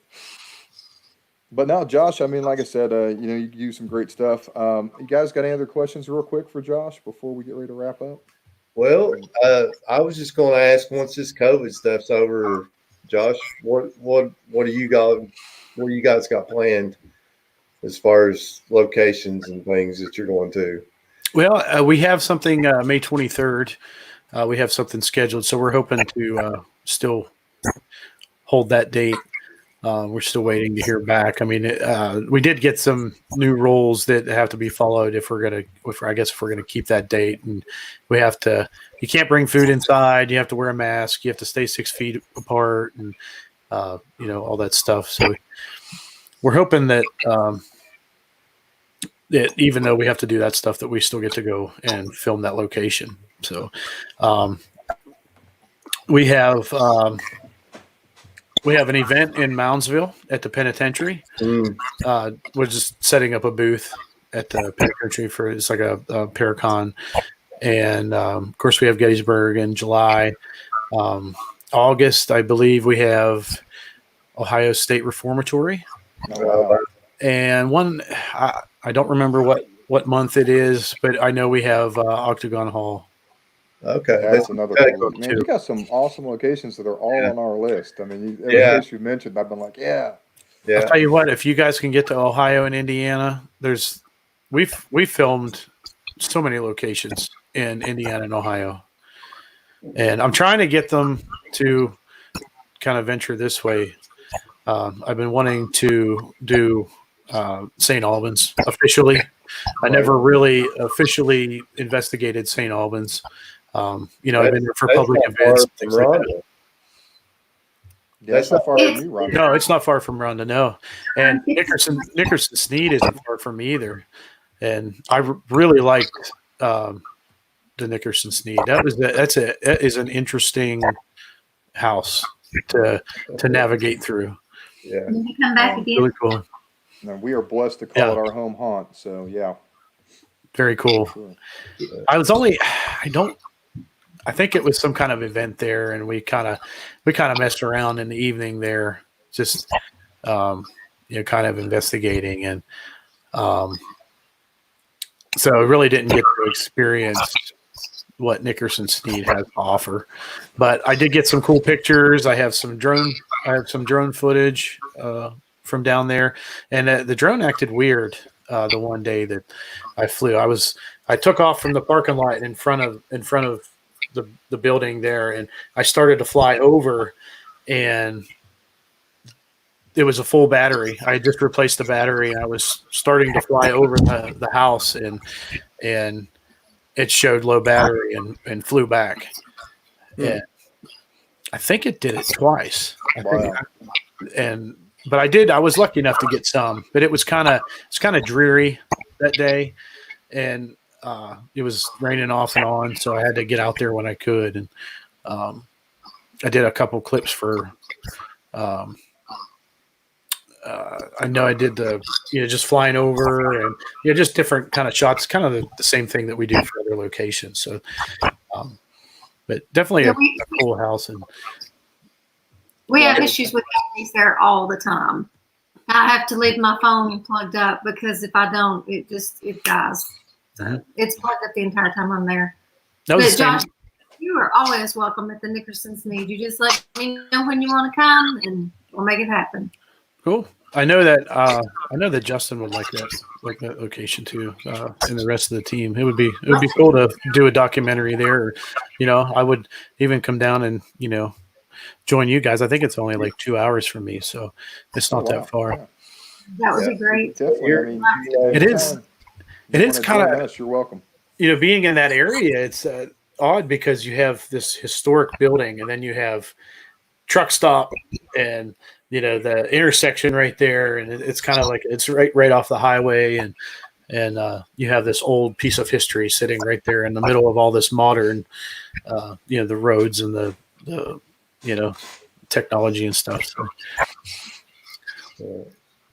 But now, Josh, I mean, like I said, you do some great stuff. You guys got any other questions real quick for Josh before we get ready to wrap up? Well, I was just going to ask, once this COVID stuff's over, Josh, what do you guys got planned as far as locations and things that you're going to? Well, we have something May 23rd. We have something scheduled, so we're hoping to still hold that date. We're still waiting to hear back. I mean, we did get some new rules that have to be followed if we're gonna keep that date, and we have to. You can't bring food inside. You have to wear a mask. You have to stay 6 feet apart, and all that stuff. So we're hoping that that even though we have to do that stuff, that we still get to go and film that location. So we have an event in Moundsville at the penitentiary. We're just setting up a booth at the penitentiary it's like a Paracon. And of course, we have Gettysburg in July. August, I believe we have Ohio State Reformatory. Oh, wow. And one, I don't remember what month it is, but I know we have Octagon Hall. Okay, That's another cool look. Man, too. you got some awesome locations that are all Yeah. on our list. I mean, every Yeah. place you mentioned, I've been like, yeah. yeah. I'll tell you what, if you guys can get to Ohio and Indiana, we've filmed so many locations in Indiana and Ohio. And I'm trying to get them to kind of venture this way. I've been wanting to do St. Albans officially. I never really officially investigated St. Albans. I've been there for That's public not far events, from things like that. Rhonda. Yeah, it's not far from you, Ron. No, it's not far from Rhonda. No, and Nickerson Sneed isn't far from me either. And I really liked the Nickerson Sneed. That is an interesting house to navigate through. Yeah. When you come back again, Really cool. No, we are blessed to call Yeah. it our home haunt. So yeah, Very cool. sure. I think it was some kind of event there, and we kind of messed around in the evening there, just kind of investigating, and so I really didn't get to experience what Nickerson Sneed has to offer, but I did get some cool pictures. I have some drone footage from down there, and the drone acted weird the one day that I flew. I took off from the parking lot in front of the building there, and I started to fly over, and it was a full battery. I had just replaced the battery, and I was starting to fly over the house, and it showed low battery and flew back. Yeah, I think it did it twice. Wow. But I was lucky enough to get some, but it was kind of dreary that day, and it was raining off and on, so I had to get out there when I could, and I did a couple clips for. I know I did the just flying over and just different kind of shots, kind of the same thing that we do for other locations. So, but definitely a cool house, and we have issues with batteries there all the time. I have to leave my phone plugged up because if I don't, it dies. So it's plugged up the entire time I'm there. that was But the same. Josh, you are always welcome at the Nickerson Sneed. You just let me know when you want to come, and we'll make it happen. Cool. I know that Justin would like that location too, and the rest of the team. It would be cool to do a documentary there. I would even come down and join you guys. I think it's only like 2 hours from me, so it's not Oh, wow. that far. Yeah, That would be great. definitely. I mean, It is. anytime It you is wanna kind join of us, you're welcome. being in that area. It's odd because you have this historic building, and then you have truck stop, and the intersection right there, and it's kind of like it's right off the highway, and you have this old piece of history sitting right there in the middle of all this modern, the roads and the technology and stuff. So.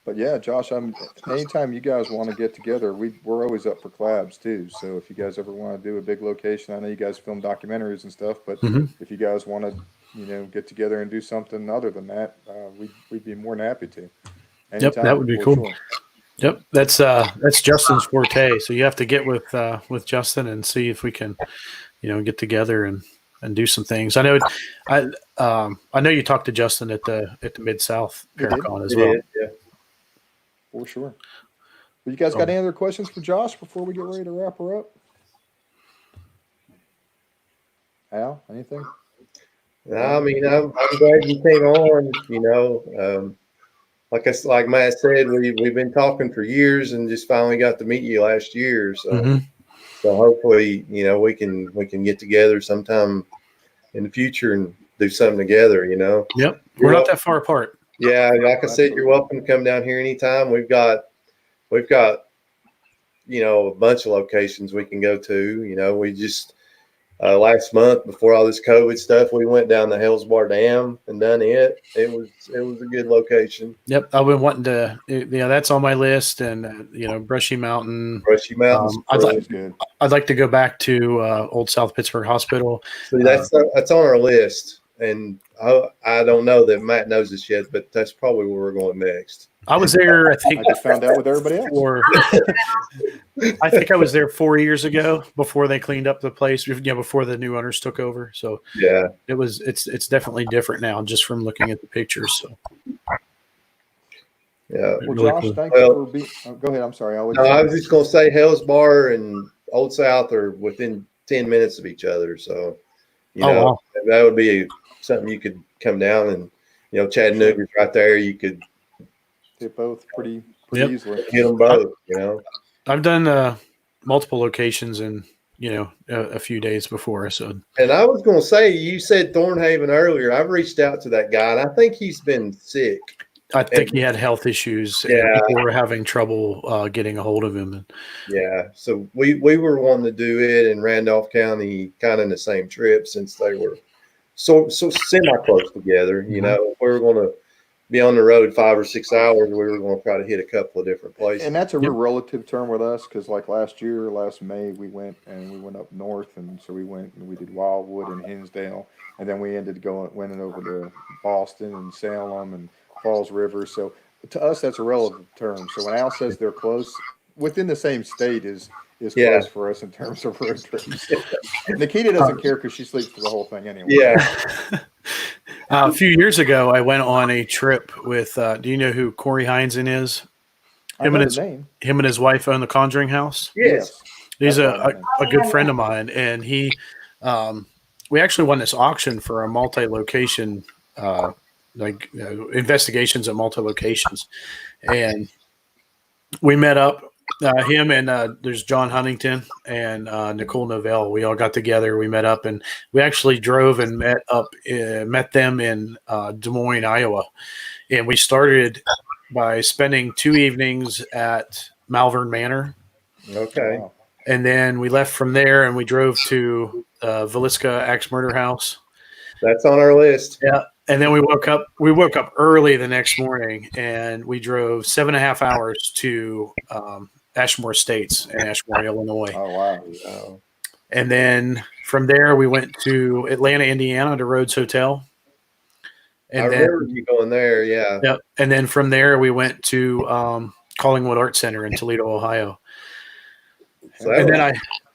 But yeah, Josh, anytime you guys want to get together, we're always up for collabs too. So if you guys ever want to do a big location, I know you guys film documentaries and stuff, but if you guys want to, get together and do something other than that, we'd be more than happy to. Anytime, that would be for cool. sure. Yep, that's Justin's forte. So you have to get with Justin and see if we can, get together and do some things. I know you talked to Justin at the Mid-South We did. Paracon as well. Yeah. For sure. Well, you guys got any other questions for Josh before we get ready to wrap her up? Al, anything? I mean, I'm glad you came on. Like Matt said, we've been talking for years and just finally got to meet you last year. So, so hopefully, we can get together sometime in the future and do something together. Yep, we're not that far apart. Yeah, like I said, you're welcome to come down here anytime. We've got a bunch of locations we can go to. We just last month before all this COVID stuff, we went down the Hellsbar Dam and done it. It was a good location. Yep, I've been wanting to. That's on my list, and Brushy Mountain. Brushy Mountains. I'd like to go back to Old South Pittsburgh Hospital. So that's on our list, and I don't know that Matt knows this yet, but that's probably where we're going next. I was there. I think I just found out with everybody else. I think I was there 4 years ago before they cleaned up the place. Before the new owners took over. So yeah, it's definitely different now, just from looking at the pictures. So yeah. Well, really Josh, cool. thank you for being. Go ahead. I'm sorry. I was just going to say Hellsbar and Old South are within 10 minutes of each other. So, wow. that would be something you could come down Chattanooga's right there. You could Hit both pretty Yep. easily. hit them both. I've done multiple locations in a few days before. So And I was going to say, you said Thornhaven earlier. I've reached out to that guy, and I think he's been sick. I think he had health issues. And Yeah. people were having trouble getting a hold of him. Yeah, so we were wanting to do it in Randolph County, kind of in the same trip, since they were so semi close together. You know, if we were going to be on the road 5 or 6 hours, we were going to try to hit a couple of different places. And that's a Yep. real relative term with us because, like last May, we went up north, and so we went and we did Wildwood and Hinsdale, and then we went over to Boston and Salem and Falls River. So to us, that's a relative term. So when Al says they're close, within the same state is Yeah. close for us in terms of road trips. Nikita doesn't care because she sleeps for the whole thing anyway. Yeah, A few years ago, I went on a trip with. Do you know who Corey Heinzen is? I know the name. Him and his wife own the Conjuring House. yes. He's That's a good friend of mine, and we actually won this auction for a multi-location, investigations at multi-locations, and we met up. Him and there's John Huntington and Nicole Novell. We all got together. We met up, and we actually drove and met them in Des Moines, Iowa, and we started by spending 2 evenings at Malvern Manor. Okay. Wow. And then we left from there and we drove to Villisca Axe Murder House. That's on our list. Yeah. And then we woke up early the next morning and we drove 7.5 hours to Ashmore Estates in Ashmore, Illinois. Oh wow. And then from there we went to Atlanta, Indiana to Rhodes Hotel. I And then, remember you going there. Yeah. yep. And then from there we went to Collingwood Art Center in Toledo, Ohio. So that And then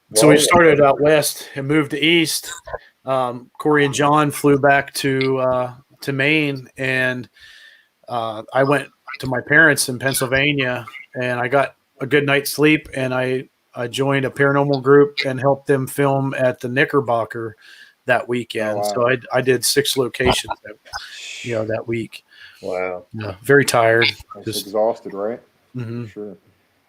was So we long. started out west and moved to east. Corey and John flew back to Maine, and I went to my parents in Pennsylvania, and I got a good night's sleep, and I joined a paranormal group and helped them film at the Knickerbocker that weekend. Oh, wow. So I did 6 locations that week. Wow. Yeah, very tired. That's Just exhausted, right? mhm. Sure.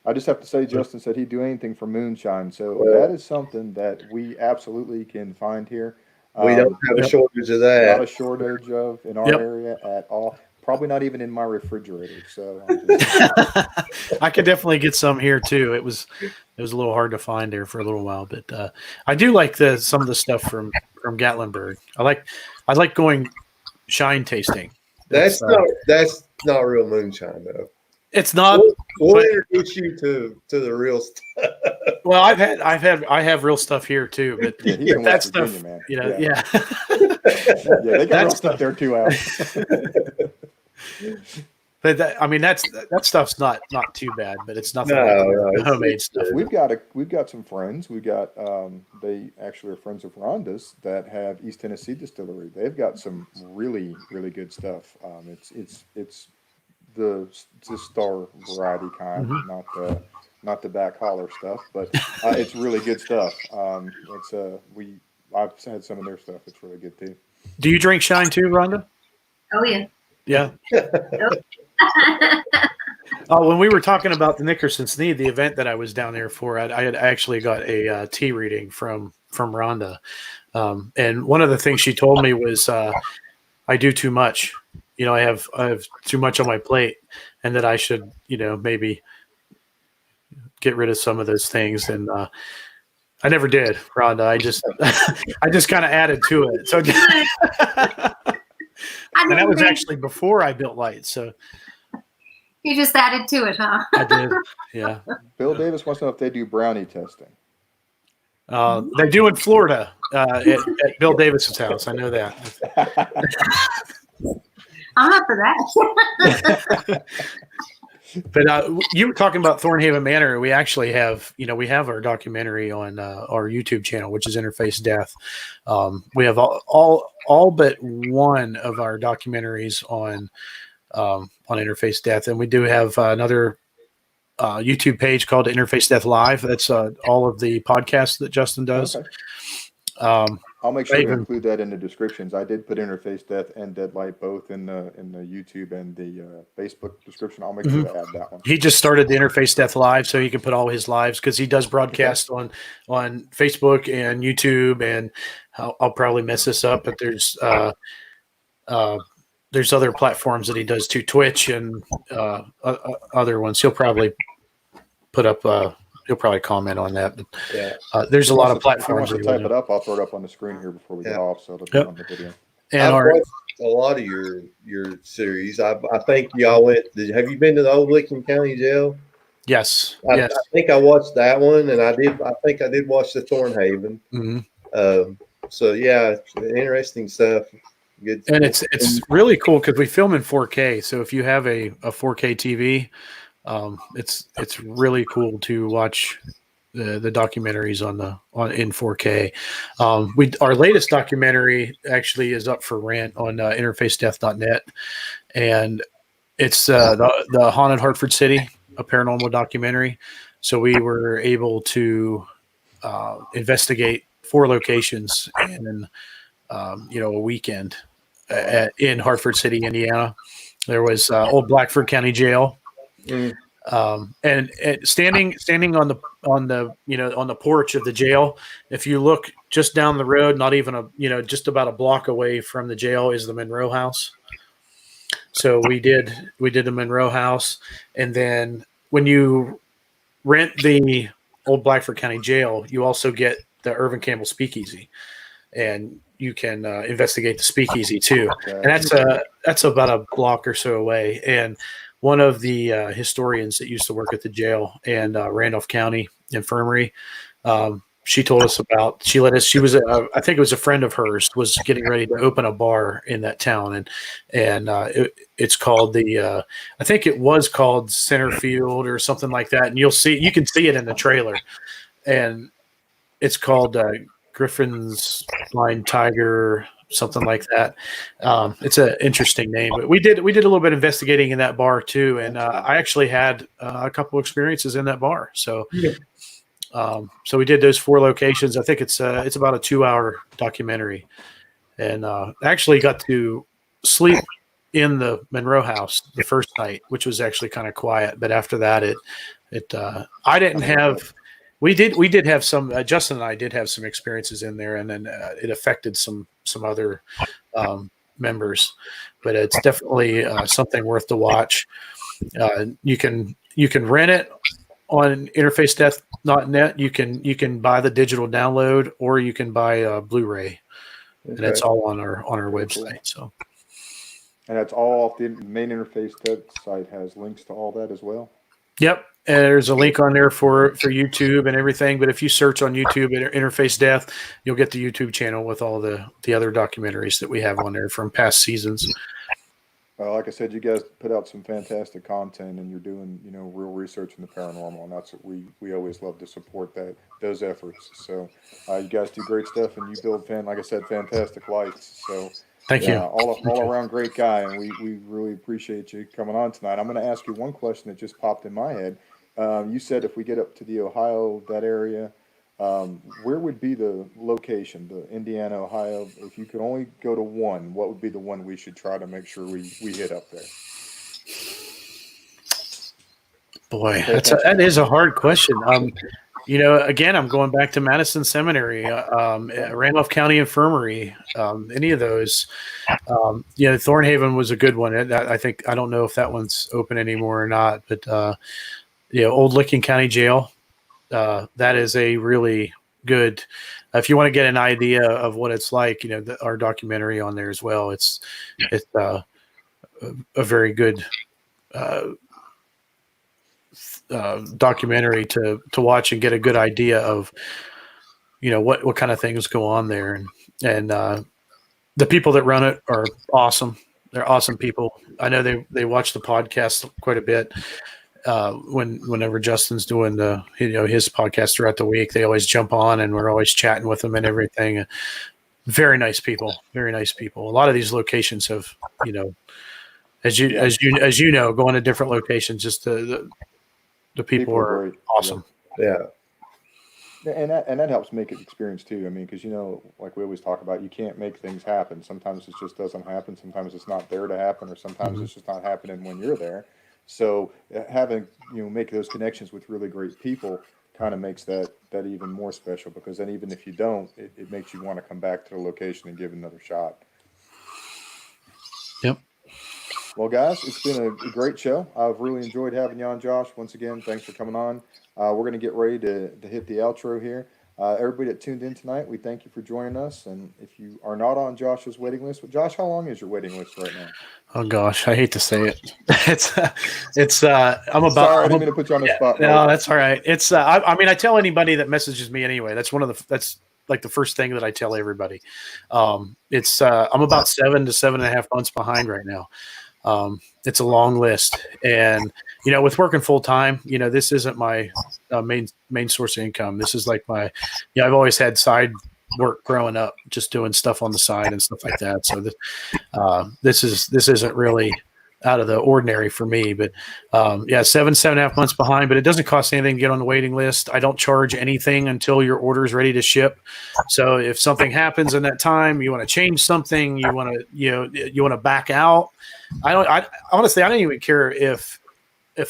I just have to say, Justin said he'd do anything for moonshine. So Well- that is something that we absolutely can find here. We don't have a Yep. shortage of Not that. a shortage of in our Yep. area at all. Probably not even in my refrigerator. So I'm just, I could definitely get some here too. It was a little hard to find there for a little while, but I do like some of the stuff from Gatlinburg. I like going shine tasting. That's It's, not real moonshine though. it's not. We'll but- introduce you to the real stuff. Well, I have real stuff here too, but yeah, he's in that West stuff, Virginia, man. yeah. Yeah, they got real That's- stuff there too, Al. But that stuff's not too bad, but it's nothing No, like no, the it's- homemade it's stuff. We've got some friends. We got they actually are friends of Rhonda's that have East Tennessee Distillery. They've got some really really good stuff. It's the star variety kind, not the back holler stuff, but it's really good stuff. I've had some of their stuff. It's really good too. Do you drink shine too, Rhonda? Oh yeah. Yeah. When we were talking about the Nickerson Sneed, the event that I was down there for, I had actually got a tea reading from Rhonda, and one of the things she told me was I do too much. I have too much on my plate, and that I should maybe get rid of some of those things. And I never did, Rhonda. I just I just kind of added to it. So and that was actually before I built lights. So You just added to it, huh? I did. Yeah. Bill Davis wants to know if they do brownie testing. They do in Florida at Bill Davis's house. I know that. I'm up for that. But you were talking about Thornhaven Manor. We actually have, we have our documentary on our YouTube channel, which is Interface Death. We have all but one of our documentaries on Interface Death, and we do have another YouTube page called Interface Death Live. That's all of the podcasts that Justin does. Okay. I'll make sure to Even- include that in the descriptions. I did put Interface Death and Deadlight both in the YouTube and the Facebook description. I'll make sure to add that one. He just started the Interface Death Live, so he can put all his lives because he does broadcast on Facebook and YouTube. And I'll probably mess this up, but there's other platforms that he does too, Twitch and other ones. He'll probably put up. He'll probably comment on that. But Yeah. there's a lot of If he wants platforms. to that he type will it do. up, I'll throw it up on the screen here before we get Yeah. off, so it'll be Yep. on the video. And I've our watched a lot of your series. I think y'all went. Have you been to the old Licking County Jail? yes. I think I watched that one, and I think I did watch the Thornhaven. Mhm. So yeah, interesting stuff. Good. And it's really cool because we film in 4K. So if you have a 4K TV, it's really cool to watch the documentaries in 4K. Our latest documentary actually is up for rent on interfacedeath.net, and it's the Haunted Hartford City, a paranormal documentary. So we were able to investigate 4 locations in a weekend in Hartford City, Indiana. There was Old Blackford County Jail. Mm. And standing on the porch of the jail, if you look just down the road, not even just about a block away from the jail is the Monroe House. So we did the Monroe House, and then when you rent the Old Blackford County Jail, you also get the Irvin Campbell Speakeasy, and you can investigate the Speakeasy too. And that's about a block or so away. And one of the historians that used to work at the jail and Randolph County Infirmary, she told us about. She was I think it was a friend of hers was getting ready to open a bar in that town, and it's called I think it was called Centerfield or something like that. And you can see it in the trailer, and it's called Griffin's Blind Tiger, something like that. It's an interesting name, but we did a little bit of investigating in that bar too, and I actually had a couple experiences in that bar. So, so we did those 4 locations. I think it's about a 2-hour documentary, and actually got to sleep in the Monroe House the first night, which was actually kind of quiet. But after that, I didn't have. We did have some. Justin and I did have some experiences in there, and then it affected some other members. But it's definitely something worth to watch. You can rent it on interfacedeath.net. You can buy the digital download, or you can buy a Blu-ray, and it's all on our website. So, And that's all off the main Interface Death site has links to all that as well. yep. And there's a link on there for YouTube and everything. But if you search on YouTube Interface Death, you'll get the YouTube channel with all the other documentaries that we have on there from past seasons. Like I said, you guys put out some fantastic content, and you're doing, real research in the paranormal, and that's what we always love to support those efforts. So you guys do great stuff, and you build like I said, fantastic lights. So Thank you. All around great guy, and we really appreciate you coming on tonight. I'm going to ask you one question that just popped in my head. You said if we get up to the Ohio, that area, where would be the location, the Indiana, Ohio? If you could only go to one, what would be the one we should try to make sure we hit up there? Boy, that is a hard question. Again, I'm going back to Madison Seminary, Randolph County Infirmary, any of those. Thornhaven was a good one. I don't know if that one's open anymore or not, but Old Licking County Jail. That is a really good. If you want to get an idea of what it's like, our documentary on there as well. It's a very good documentary to watch and get a good idea of what kind of things go on there, and the people that run it are awesome. They're awesome people. I know they watch the podcast quite a bit. Whenever Justin's doing his podcast throughout the week, they always jump on, and we're always chatting with them and everything. Very nice people. Very nice people. A lot of these locations have, as you know, going to different locations, just the people are great. awesome. Yeah. And that helps make it experience too. I mean, because like we always talk about, you can't make things happen. Sometimes it just doesn't happen. Sometimes it's not there to happen, or sometimes Mhm. it's just not happening when you're there. So having make those connections with really great people kind of makes that even more special, because then even if you don't, it makes you want to come back to the location and give it another shot. Yep. Well, guys, it's been a great show. I've really enjoyed having you on, Josh. Once again, thanks for coming on. We're going to get ready to hit the outro here. Everybody that tuned in tonight, we thank you for joining us. And if you are not on Josh's waiting list, Josh, how long is your waiting list right now? Oh gosh, I hate to say it. It's I'm about. Sorry, I didn't mean to put you on the spot. No, Brother. that's all right. It's I mean, I tell anybody that messages me anyway. That's like the first thing that I tell everybody. It's I'm about 7 to 7.5 months behind right now. It's a long list, and with working full time, this isn't my main source of income. This is like my, I've always had side work growing up, just doing stuff on the side and stuff like that. So this isn't really out of the ordinary for me, but 7.5 months behind, but it doesn't cost anything to get on the waiting list. I don't charge anything until your order is ready to ship. So if something happens in that time, you want to change something, you want to back out. I honestly, I don't even care if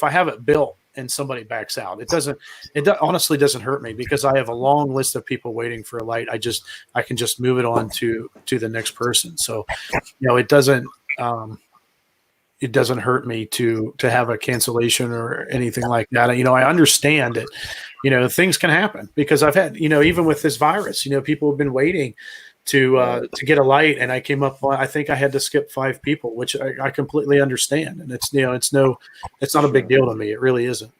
I have it built and somebody backs out. It honestly doesn't hurt me, because I have a long list of people waiting for a light. I can just move it on to the next person. So, it doesn't hurt me to have a cancellation or anything like that. I understand that, things can happen, because I've had, even with this virus, people have been waiting to get a light, and I came up, I think I had to skip 5 people, which I completely understand. And it's not a big deal to me. It really isn't.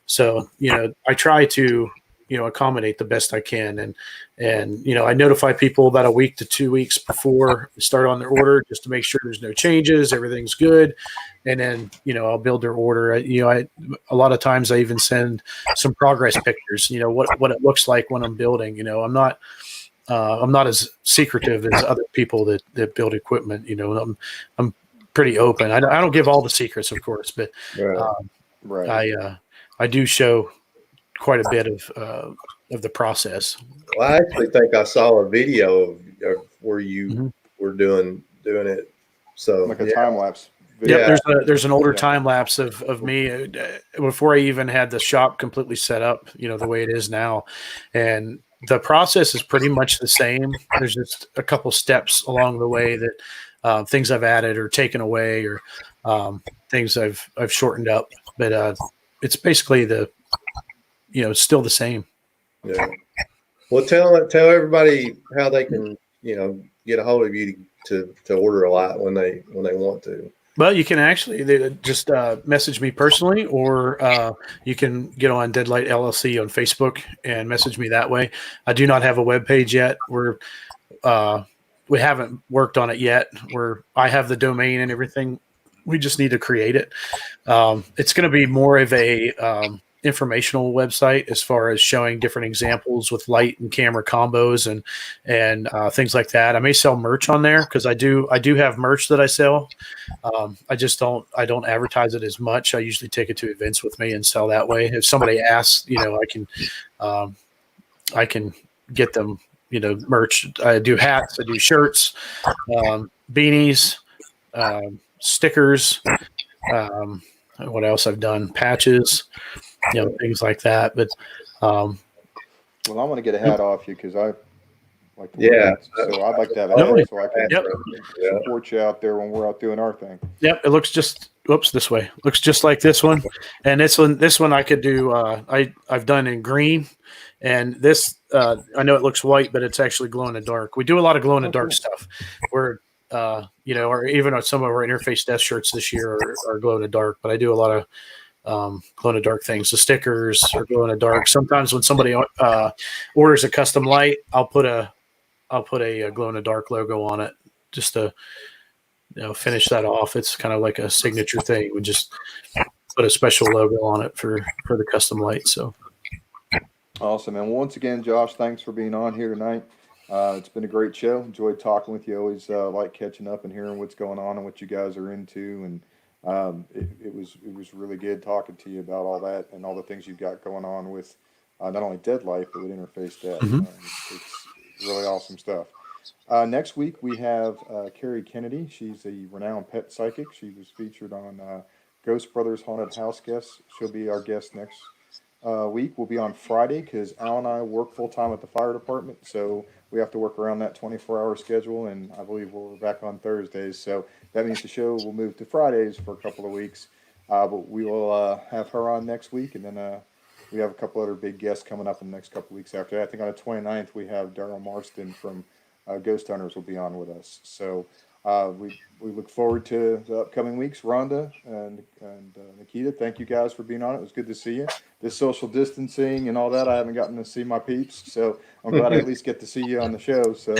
So, I try to, accommodate the best I can. And I notify people about a week to 2 weeks before they start on their order, just to make sure there's no changes, everything's good. And then, I'll build their order. A lot of times I even send some progress pictures, what it looks like when I'm building. I'm not as secretive as other people that build equipment. I'm pretty open. I don't give all the secrets, of course, but Right. I do show quite a bit of the process. Well, I actually think I saw a video of where you Mhm. were doing it. So Like a time lapse Yeah, video. there's an older Yeah. time lapse of me before I even had the shop completely set up, the way it is now, and the process is pretty much the same. There's just a couple steps along the way that things I've added or taken away, or things I've shortened up, but it's basically still the same. Yeah. Well, tell everybody how they can get a hold of you to order a lot when they want to. Well, you can actually just message me personally, or you can get on Deadlight LLC on Facebook and message me that way. I do not have a web page yet. We haven't worked on it yet. I have the domain and everything. We just need to create it. It's going to be more of a informational website, as far as showing different examples with light and camera combos and things like that. I may sell merch on there, because I do have merch that I sell. I don't advertise it as much. I usually take it to events with me and sell that way. If somebody asks, I can get them, merch. I do hats, I do shirts, beanies, stickers. What else I've done? Patches, things like that. But Well, I'm going to get a hat off you, because I like to Yeah. wear hats. So I'd like to have a Really? hat so I can Yep. support you out there when we're out doing our thing. Yep, it looks this way. Looks just like this one, and this one I could do. I've done in green, and this I know it looks white, but it's actually glow in the dark. We do a lot of glow in the dark stuff. We're or even some of our interface desk shirts this year are glow in the dark. But I do a lot of glow in the dark things. The stickers are glow in the dark. Sometimes when somebody orders a custom light, I'll put a glow in the dark logo on it, just to finish that off. It's kind of like a signature thing. We just put a special logo on it for the custom light. So Awesome. And once again, Josh, thanks for being on here tonight. It's been a great show. Enjoyed talking with you. Always like catching up and hearing what's going on and what you guys are into. And it was really good talking to you about all that and all the things you've got going on with not only Dead Life, but with Interface Dead. Mhm. It's really awesome stuff. Next week we have Carrie Kennedy. She's a renowned pet psychic. She was featured on Ghost Brothers Haunted House Guests. She'll be our guest next week. Will be on Friday because Al and I work full time at the fire department, so we have to work around that 24-hour schedule. And I believe we're back on Thursdays, so that means the show will move to Fridays for a couple of weeks. But we will have her on next week, and then we have a couple other big guests coming up in the next couple of weeks after that. I think on the 29th we have Daryl Marston from Ghost Hunters will be on with us. So we look forward to the upcoming weeks. Rhonda and Nikita, thank you guys for being on. It was good to see you. This social distancing and all that, I haven't gotten to see my peeps, so I'm glad I at least get to see you on the show. So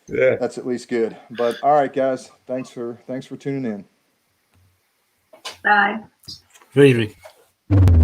Yeah. that's at least good. But all right, guys, thanks for tuning in. Bye. Good evening.